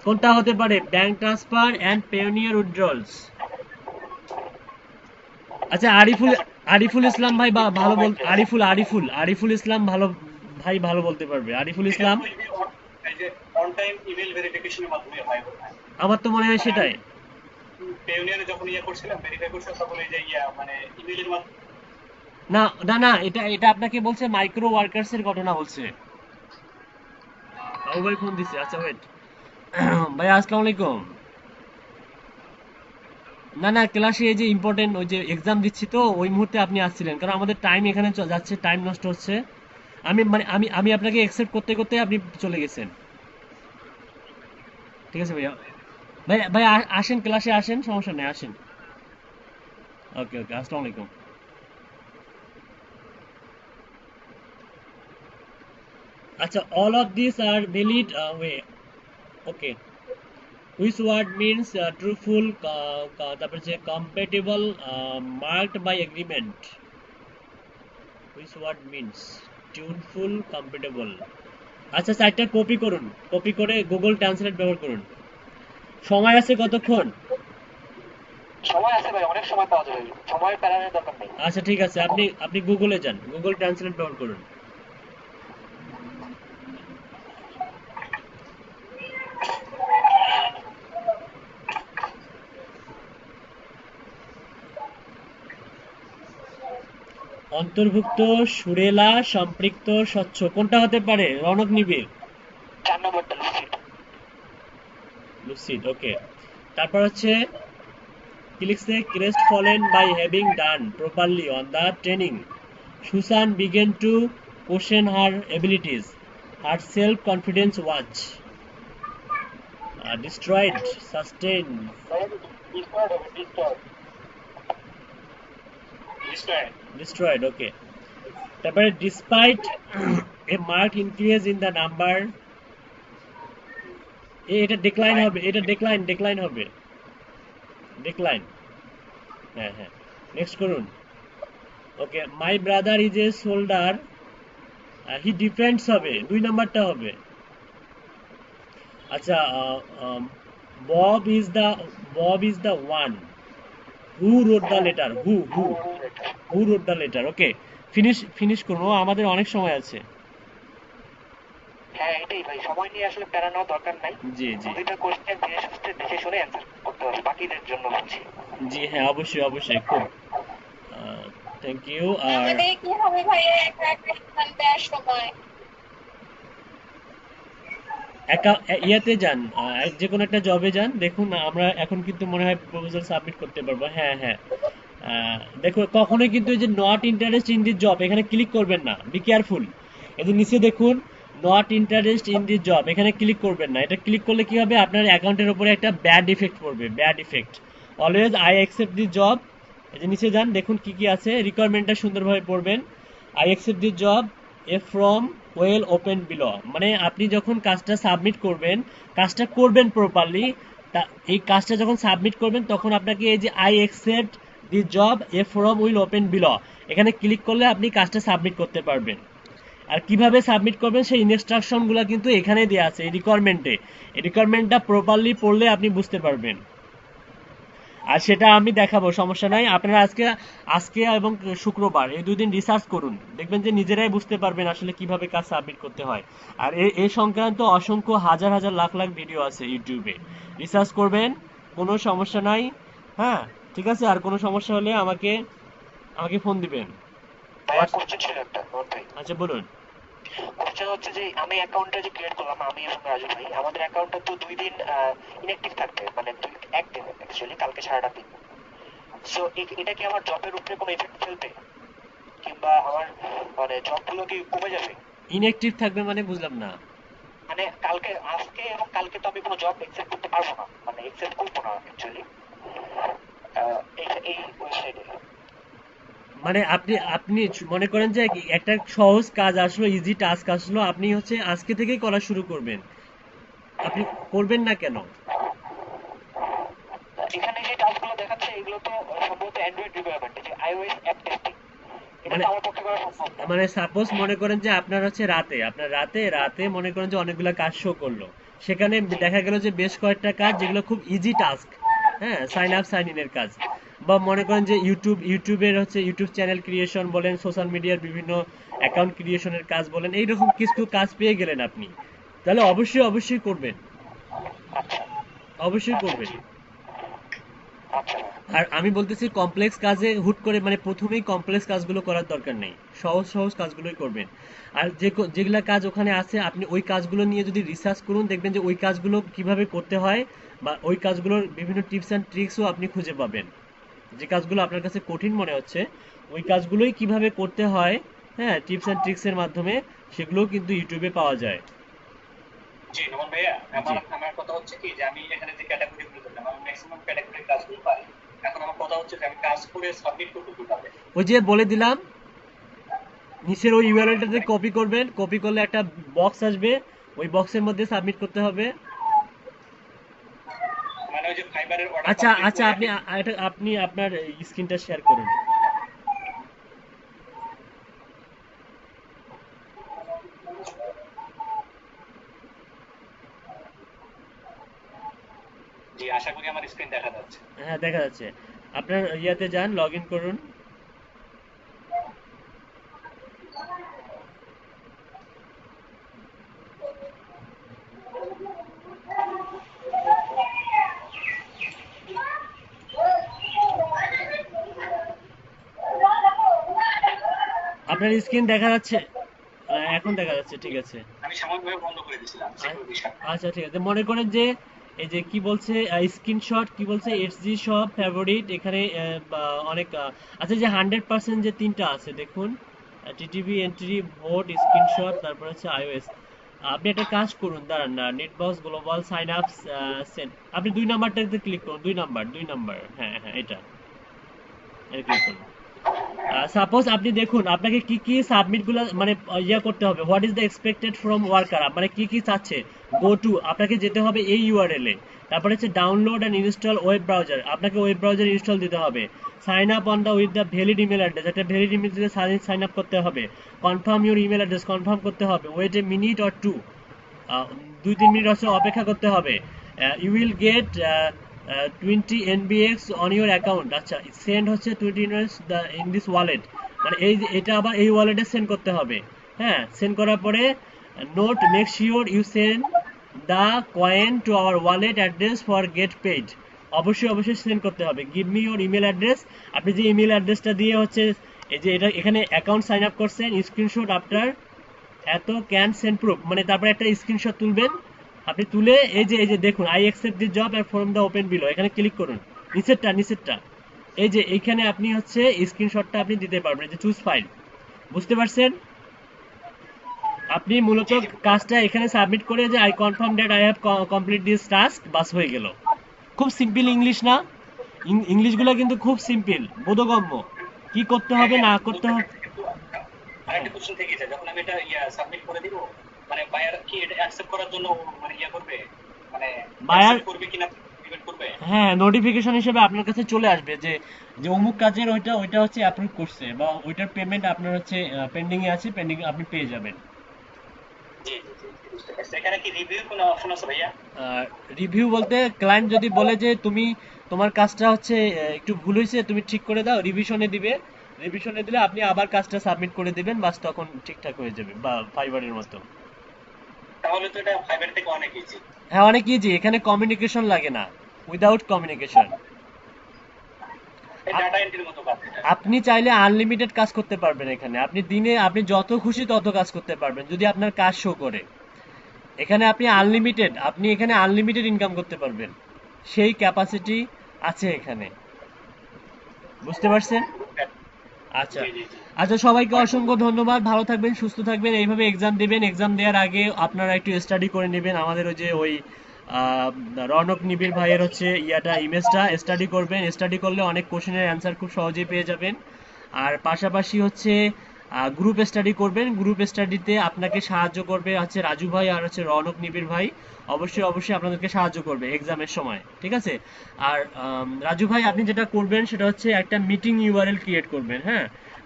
কোনটা হতে পারে? Bank transfer and Payoneer withdrawals. আচ্ছা, আরিফুল ইসলাম ভাই ভালো বল, আরিফুল ইসলাম ভাই ভালো বলতে পারবে। আরিফুল ইসলাম, এই যে অন টাইম ইমেল ভেরিফিকেশনের মাধ্যমে হয় বোধহয়। আমার তো মনে হয় মানে আমি সেটাই। পেওনিয়ারে যখন করছিলাম ভেরিফাই করছিলাম তখন এই যে মানে ইমেলের মাধ্যমে। না না না, এটা এটা আপনাকে বলছে মাইক্রো ওয়ার্কার্স এর ঘটনা বলছে। ও ভাই ফোন দিছে, আচ্ছা ওয়েট। ভাই আসসালামু আলাইকুম। না না, ক্লাসে এই যে ইম্পর্টেন্ট ওই যে এক্সাম দিচ্ছি তো ওই মুহূর্তে আপনি আসছিলেন, কারণ আমাদের টাইম এখানে যাচ্ছে, টাইম নষ্ট হচ্ছে। আমি মানে আমি আপনাকে অ্যাকসেপ্ট করতে করতে আপনি চলে গেছেন। ঠিক আছে ভাইয়া। ভাই ভাই আসেন, ক্লাসে আসেন, সমস্যা নেই, আসেন। ওকে ওকে, আসসালামু আলাইকুম। আচ্ছা, all of this are valid way. Okay, which word means truthful, তারপর যে compatible, marked by agreement, which word means tuneful, compatible। আচ্ছা, চারটা কপি করুন, কপি করে গুগল ট্রান্সলেট ব্যবহার করুন। সময় আছে কতক্ষণ? সময় আছে ভাই, অনেক সময় পাওয়া যাবে, সময়ের প্যারামের দরকার নেই। আচ্ছা ঠিক আছে, আপনি আপনি গুগলে যান, গুগল ট্রান্সলেট ব্যবহার করুন। অন্তর্ভুক্ত, সুরেলা, সম্পৃক্ত, স্বচ্ছ, কোনটা হতে পারে? রনক নিবিড়। 4 নম্বরটা লুসিড। লুসিড, ওকে। তারপর হচ্ছে কি লিখছে? crestfallen by having done properly on the training, Susan began to question her abilities. Her self-confidence was destroyed, sustained, discard হবে, ডিসকার্ড। destroyed, okay. তারপরে despite a marked increase in the number, এটা decline হবে, এটা decline হবে, decline। হ্যাঁ হ্যাঁ, নেক্সট করুন। Okay, my brother is a soldier, he defends হবে, 2 নাম্বারটা হবে। আচ্ছা, Bob is the one who rode the letter, who rode the letter. Okay, finish করবো, আমাদের অনেক সময় আছে। হ্যাঁ এটাই ভাই, সময় নিয়ে আসলে প্যারা নেওয়ার দরকার নাই। জি জি প্রতিটা কোশ্চেন ধীরে সুস্থে দেখে শুনে অ্যান্সার করতে হবে, বাকিদের জন্য বলছি। জি, হ্যাঁ অবশ্যই অবশ্যই, খুব থ্যাংক ইউ। আর আমাদের কি হবে ভাইয়া একা একা এক্সাম দেওয়ার সময়? ইয়াতে যান, যে কোনো একটা জবে যান, দেখুন আমরা এখন কিন্তু মনে হয় প্রপোজাল সাবমিট করতে পারবো। হ্যাঁ হ্যাঁ, দেখো কখনোই কিন্তু এই যে not interest in the job এখানে ক্লিক করবেন না, বি কেয়ারফুল। এই যে নিচে দেখুন not interest in the job, এখানে ক্লিক করবেন না। এটা ক্লিক করলে কি হবে? আপনার অ্যাকাউন্টের উপরে একটা ব্যাড ইফেক্ট পড়বে, bad effect. Always I accept the job, এই যে নিচে যান, দেখুন কি কি আছে, রিকোয়ারমেন্টটা সুন্দরভাবে পড়বেন। I accept the job A from well open below, মানে আপনি যখন কাজটা সাবমিট করবেন, কাজটা করবেন প্রপারলি, এই কাজটা যখন সাবমিট করবেন তখন আপনাকে এই যে I accept the job A form will open below, এখানে ক্লিক করলে আপনি কাজটা সাবমিট করতে পারবেন। আর কিভাবে সাবমিট করবেন সেই ইনস্ট্রাকশনগুলো কিন্তু এখানে দেওয়া আছে এই রিকোয়ারমেন্টে। এই রিকোয়ারমেন্টটা প্রপারলি পড়লে আপনি বুঝতে পারবেন, আর সেটা আমি দেখাবো, সমস্যা নাই। আপনারা আজকে এবং শুক্রবার এই 2 দিন রিসার্চ করুন, দেখবেন যে নিজেরাই বুঝতে পারবেন আসলে কিভাবে কাজ সাবমিট করতে হয়। আর এই সংক্রান্ত অসংখ্য হাজার হাজার লাখ লাখ ভিডিও আছে ইউটিউবে, রিসার্চ করবেন, কোনো সমস্যা নাই। হ্যাঁ ঠিক আছে, আর কোনো সমস্যা হলে আমাকে ফোন দিবেন। ভাইয়া কোশ্চেন ছিল একটা নোট ভাই। আচ্ছা বলুন। কোশ্চেন হচ্ছে যে আমি অ্যাকাউন্টটা যে ক্রিয়েট করলাম, আমি এবং রাজু ভাই, আমাদের অ্যাকাউন্টটা তো 2 দিন ইনঅ্যাক্টিভ থাকবে, মানে একদিন অ্যাকচুয়ালি, কালকে সারাটা দিন। সো এটা কি আমার জবের উপরে কোনো এফেক্ট ফেলবে, কিংবা আমার মানে জবগুলো কি কমে যাবে? ইনঅ্যাক্টিভ থাকবে মানে বুঝলাম না। মানে কালকে, আজকে এবং কালকে তো আমি কোনো জব অ্যাকসেপ্ট করতে পারবো না, মানে অ্যাকসেপ্ট করবো না অ্যাকচুয়ালি এই ওয়েবসাইটে। মানে আপনি মনে করেন যে একটা সহজ কাজ আসলো, ইজি টাস্ক আসলো, আপনি হচ্ছে আজকে থেকেই করা শুরু করবেন, আপনি করবেন না কেন? এখানে যে টাস্কগুলো দেখাচ্ছে এগুলো তো সম্ভবত অ্যান্ড্রয়েড রিকোয়ারমেন্ট, যে আইওএস অ্যাপ টেস্টিং, এটা মানে তো আমার পক্ষে করা সম্ভব না। মানে সাপোজ মনে করেন যে আপনার হচ্ছে রাতে মনে করেন যে অনেকগুলো কাজ শো করলো, সেখানে দেখা গেল যে বেশ কয়েকটা কাজ যেগুলো খুব ইজি টাস্ক, হ্যাঁ, সাইন আপ সাইন ইনের কাজ, বা মনে করেন যে ইউটিউবের হচ্ছে ইউটিউব চ্যানেল ক্রিয়েশন বলেন, সোশ্যাল মিডিয়ার বিভিন্ন অ্যাকাউন্ট ক্রিয়েশনের কাজ বলেন, এইরকম কিছু কাজ পেয়ে গেলেন আপনি, তাহলে অবশ্যই করবেন, আচ্ছা অবশ্যই আচ্ছা করবেন। জি আচ্ছা আর আমি বলতেছি কমপ্লেক্স কাজে হুট করে মানে প্রথমেই কমপ্লেক্স কাজগুলো করার দরকার নেই, সহজ সহজ কাজগুলোই করবেন। আর যেগুলা কাজ ওখানে আছে আপনি ওই কাজগুলো নিয়ে যদি রিসার্চ করুন, দেখবেন যে ওই কাজগুলো কিভাবে করতে হয়, বা ওই কাজগুলোর বিভিন্ন টিপস অ্যান্ড ট্রিক্সও আপনি খুঁজে পাবেন। যে কাজগুলো আপনার কাছে কঠিন মনে হচ্ছে ওই কাজগুলোই কিভাবে করতে হয়, হ্যাঁ, টিপস অ্যান্ড ট্রিক্সের মাধ্যমে সেগুলোও কিন্তু ইউটিউবে পাওয়া যায়। জি নোমান ভাইয়া, জি। আমার আমার কথা হচ্ছে কি যে আমি এখানে যে ক্যাটাগরি গুলো করলাম আমি ম্যাক্সিমাম ক্যাটাগরির কাজগুলো পারি। এখন আমার কথা হচ্ছে যে আমি কাজ করে সাবমিট করতে কিভাবে। ওই যে বলে দিলাম, নিচের ওই ইউআরএলটাতে কপি করবেন, কপি করলে একটা বক্স আসবে, ওই বক্সের মধ্যে সাবমিট করতে হবে। মানে ওই যে ফাইবারের অর্ডার আচ্ছা কমপ্লিট আচ্ছা, করে আপনি আপনার স্ক্রিনটা শেয়ার করুন। জি আশা করি আমার স্ক্রিন দেখা যাচ্ছে। হ্যাঁ, দেখা যাচ্ছে। আপনার ইয়াতে যান, লগ ইন করুন। আপনার স্ক্রিন দেখা যাচ্ছে? এখন দেখা যাচ্ছে, ঠিক আছে। আমি সাময়িকভাবে বন্ধ করে দিয়েছিলাম সিকিউরিটি সাথে। আচ্ছা ঠিক আছে, মনে করেন যে এই যে কি বলছে স্ক্রিনশট, কি বলছে এসজি সব ফেভারিট এখানে অনেক আচ্ছা, যে 100% যে তিনটা আছে দেখুন, টিটিভি এন্ট্রি, ভোট, স্ক্রিনশট, তারপর হচ্ছে আইওএস। আপনি একটা কাজ করুন, দাঁড়ান না, নেটবক্স গ্লোবাল সাইন আপস সেন্ড, আপনি 2 নাম্বারটাতে ক্লিক করুন, 2 নাম্বার, হ্যাঁ হ্যাঁ, এটা ক্লিক করুন। সাপোজ আপনি দেখুন আপনাকে কি কি সাবমিট গুলো মানে ইয়া করতে হবে, what is the expected from worker, মানে কি কি চাচ্ছে। গো টু, আপনাকে যেতে হবে এই ইউআরএল এ। তারপরে হচ্ছে download and install web browser, আপনাকে ওয়েব ব্রাউজার ইনস্টল দিতে হবে। Sign up on the with the valid email address, একটা ভ্যালিড ইমেল দিয়ে সাইন আপ করতে হবে। Confirm your email address, confirm করতে হবে। Wait a minute or two, 2-3 মিনিট অপেক্ষা করতে হবে। You will get 20 NBX on your account. আচ্ছা, সেন্ড হচ্ছে 20 ইনভেস ইন দিস ওয়ালেট, মানে এটা আবার এই ওয়ালেটে সেন্ড করতে হবে। হ্যাঁ, সেন্ড করার পরে note, make sure you send the coin to our wallet address for get paid. অবশ্যই সেন্ড করতে হবে। Give me your email address, আপনি যে ইমেল অ্যাড্রেসটা দিয়ে হচ্ছে এই যে এটা এখানে অ্যাকাউন্ট সাইন আপ করছেন, স্ক্রিনশট আফটার এত ক্যান সেন্ড প্রুফ, মানে তারপরে একটা স্ক্রিনশট তুলবেন। আপনি তুলে এই যে দেখুন, I accept this job are from the open below, এখানে ক্লিক করুন। নিচেরটা এই যে এইখানে আপনি হচ্ছে স্ক্রিনশটটা আপনি দিতে পারবেন, যে চুজ ফাইল। বুঝতে পারছেন? আপনি মূলত কাজটা এখানে সাবমিট করে যে I confirm that I have complete this task, বাস হয়ে গেল। খুব সিম্পল ইংলিশ না? ইংলিশগুলো কিন্তু খুব সিম্পল, বোধগম্য, কি করতে হ্যাঁ হবে হ্যাঁ না বুঝতে করতে হবে। পারছি, কিন্তু আরেকটা কোশ্চেন থেকে যায় যখন আমি এটা সাবমিট করে দিব, মানে বায়ার কি এটা অ্যাকসেপ্ট করার জন্য মানে করবে, মানে বায়ার, অ্যাকসেপ্ট করবে কিনা পেমেন্ট করবে। হ্যাঁ, নোটিফিকেশন হিসেবে আপনার কাছে চলে আসবে যে যে অমুক কাজের ওইটা হচ্ছে অ্যাপ্রুভ করছে, বা ওইটার পেমেন্ট আপনার হচ্ছে পেন্ডিং এ আছে, পেন্ডিং আপনি পেয়ে যাবেন। জি জি জি জি, বুঝতে পারছি। এখানে কি রিভিউ কোনো অপশন আছে ভাইয়া? রিভিউ বলতে, ক্লায়েন্ট যদি বলে যে তুমি তোমার কাজটা হচ্ছে একটু ভুল হয়েছে, তুমি ঠিক করে দাও, রিভিশনে দিবে। রিভিশনে দিলে আপনি আবার কাজটা সাবমিট করে দিবেন, বাস তখন ঠিকঠাক হয়ে যাবে, বা ফাইবারের মতো। তাহলে তো এটা ফাইবার থেকে অনেক ইজি। হ্যাঁ, অনেক ইজি, এখানে কমিউনিকেশন লাগে না, উইদাউট কমিউনিকেশন। এই ডাটা এন্ট্রির মতো কাজ এটা। আপনি চাইলে আনলিমিটেড কাজ করতে পারবেন এখানে, আপনি দিনে আপনি যত খুশি তত কাজ করতে পারবেন যদি আপনার কাজ শো করে। এখানে আপনি এখানে আনলিমিটেড ইনকাম করতে পারবেন, সেই ক্যাপাসিটি আছে এখানে। বুঝতে পারছেন? আচ্ছা জি জি জি। আচ্ছা, সবাইকে অসংখ্য ধন্যবাদ, ভালো থাকবেন, সুস্থ থাকবেন, এইভাবে এক্সাম দিবেন। এক্সাম দেওয়ার আগে আপনারা একটু স্টাডি করে নেবেন, আমাদের ওই যে ওই আহ, রনক নিবিড় ভাইয়ের হচ্ছে ইমেজটা স্টাডি করবেন। স্টাডি করলে অনেক কোশ্চেনের অ্যান্সার খুব সহজেই পেয়ে যাবেন। আর পাশাপাশি হচ্ছে গ্রুপ স্টাডি করবেন। গ্রুপ স্টাডিতে আপনাকে সাহায্য করবে হচ্ছে রাজু ভাই আর হচ্ছে রনক নিবিড় ভাই। অবশ্যই আপনাদেরকে সাহায্য করবে এক্সামের সময়, ঠিক আছে? আর রাজু ভাই, আপনি যেটা করবেন সেটা হচ্ছে একটা মিটিং ইউআরএল ক্রিয়েট করবেন। হ্যাঁ,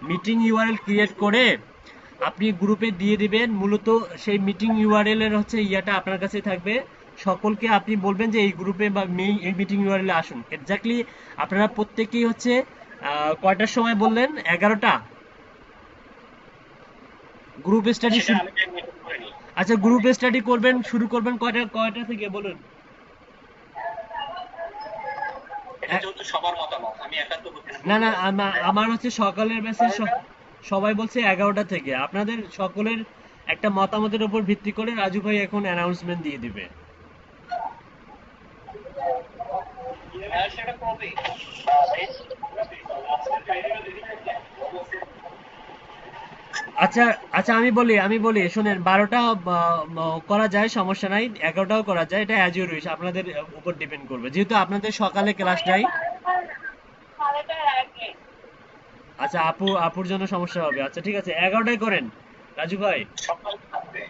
মিটিং ইউআরএল ক্রিয়েট করে আপনি গ্রুপে দিয়ে দিবেন। মূলত সেই মিটিং ইউআরএল এর হচ্ছে আপনার কাছে থাকবে, সকলকে আপনি বলবেন যে এই গ্রুপে বা এই মিটিং ইউআরএলে আসুন। এক্স্যাক্টলি আপনারা প্রত্যেকেই হচ্ছে কয়টার সময় বললেন? 11টা গ্রুপ স্টাডি সেটা আমি মেনটেন করে নিই। আচ্ছা, গ্রুপ স্টাডি করবেন, শুরু করবেন কয়টা কয়টা থেকে বলুন? এটা যেহেতু সবার মতামত, আমি একা তো বলতে না না, আমার হচ্ছে সকালের ব্যাচে সবাই বলছে 11টা থেকে। আপনাদের সকলের একটা মতামতের উপর ভিত্তি করে রাজু ভাই এখন অ্যানাউন্সমেন্ট দিয়ে দিবে। সেটা করবেই। আচ্ছা আচ্ছা, আমি বলি শুনেন, 12টা করা যায়, সমস্যা নাই, 11টাও করা যায়, এটা অ্যাজ ইউর উইশ, আপনাদের উপর ডিপেন্ড করবে, যেহেতু আপনাদের সকালে ক্লাস নাই। বারোটার আগে। আচ্ছা, আপুর জন্য সমস্যা হবে। আচ্ছা ঠিক আছে, 11টায় করেন রাজু ভাই। সকাল থাকবে।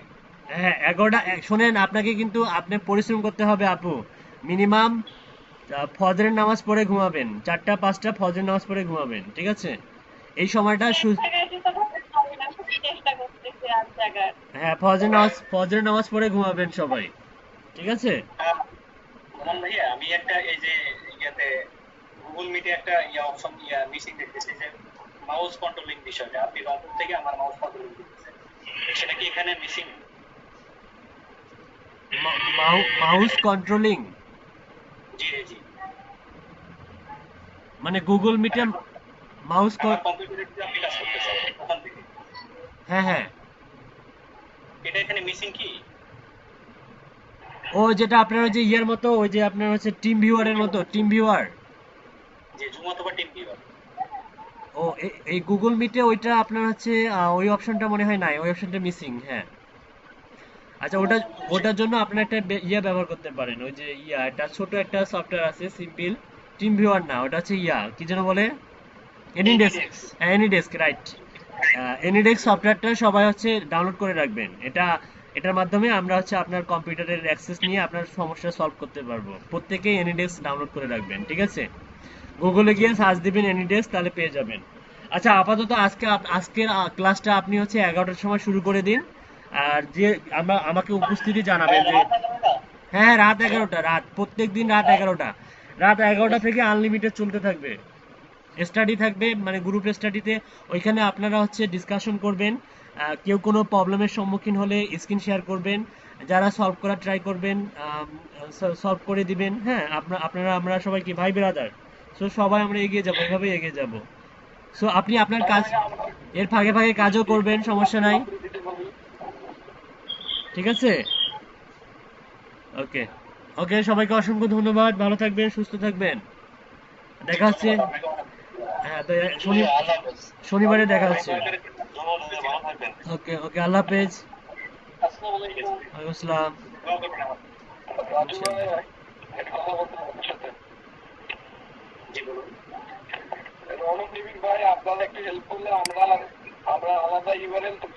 হ্যাঁ 11টা। শোনেন, আপনাকে কিন্তু আপনি পরিশ্রম করতে হবে আপু। মিনিমাম ফজরের নামাজ পড়ে ঘুমাবেন, 4টা 5টা ফজরের নামাজ পড়ে ঘুমাবেন, ঠিক আছে? এই সময়টা চেষ্টা করতেছি রাত জাগার। হ্যাঁ, ফজরের নামাজ পড়ে ঘুমাবেন সবাই, ঠিক আছে? মোহন ভাইয়া, আমি একটা এই যে ইয়াতে গুগল মিটে একটা অপশন মিসিং দেখতেছি, যে মাউস কন্ট্রোলিং বিষয়টা। আপনি রংপুর থেকে আমার মাউস কন্ট্রোলিং করতেছেন, সেটা কি এখানে মিসিং? মাউস কন্ট্রোলিং জি জি। মানে গুগল মিটে মাউস আমার কম্পিউটারে যে আপনি কাজ করতেছেন ওখান থেকে, হ্যাঁ হ্যাঁ, এটা এখানে মিসিং কি? ও যেটা আপনার ওই যে ইয়ের মতো, ওই যে আপনার হচ্ছে টিম ভিউয়ারের মতো, টিম ভিউয়ার। যে জুম অথবা টিম ভিউয়ার। ও এই গুগল মিটে ওইটা আপনার হচ্ছে ওই অপশনটা মনে হয় নাই, ওই অপশনটা মিসিং, হ্যাঁ। আচ্ছা, ওটার জন্য আপনার একটা ইয়া ব্যবহার করতে পারেন, ওই যে এটা ছোট একটা সফটওয়্যার আছে, সিম্পল। টিম ভিউয়ার না, ওটা হচ্ছে কি যেন বলে, এনিডেস্ক। AnyDesk, right. এনিডেস্ক সফটওয়্যারটা সবাই হচ্ছে ডাউনলোড করে রাখবেন। এটার মাধ্যমে আমরা হচ্ছে আপনার কম্পিউটারের অ্যাক্সেস নিয়ে আপনার সমস্যা সলভ করতে পারবো। প্রত্যেকেই এনিডেস্ক ডাউনলোড করে রাখবেন, ঠিক আছে? গুগলে গিয়ে সার্চ দিবেন এনিডেস্ক, তাহলে পেয়ে যাবেন। আচ্ছা, আপাতত আজকের ক্লাসটা আপনি হচ্ছে 11টার সময় শুরু করে দিন। আর যে আমাকে উপস্থিতি জানাবেন যে হ্যাঁ হ্যাঁ, রাত 11টা, প্রত্যেক দিন রাত 11টা থেকে আনলিমিটেড চলতে থাকবে। স্টাডি থাকবে, মানে গ্রুপ স্টাডিতে। ওইখানে আপনারা হচ্ছে ডিসকাশন করবেন। কেউ কোনো প্রবলেমের সম্মুখীন হলে স্ক্রিন শেয়ার করবেন, যারা সলভ করার ট্রাই করবেন সলভ করে দিবেন। হ্যাঁ, আপনারা আমরা সবাই কি ভাই ব্রাদার, সো সবাই আমরা এগিয়ে যাবো, এভাবেই এগিয়ে যাব। সো আপনি আপনার কাজ এর ফাঁকে ফাঁকে কাজও করবেন, সমস্যা নাই, ঠিক আছে? ওকে ওকে, সবাইকে অসংখ্য ধন্যবাদ, ভালো থাকবেন, সুস্থ থাকবেন, দেখা হচ্ছে। হ্যাঁ, তো শনিবারে দেখা হচ্ছে। ভালো থাকবেন। ওকে ওকে, আল্লাহ হাফেজ। আসসালামু আলাইকুম। ওয়ালাইকুম আসসালাম। দোয়া করবেন আমার। জি বলুন। রৌনক লিবিক ভাই, আপনারা একটু হেল্প করলে আমরা আলাদা ইউআরএল তো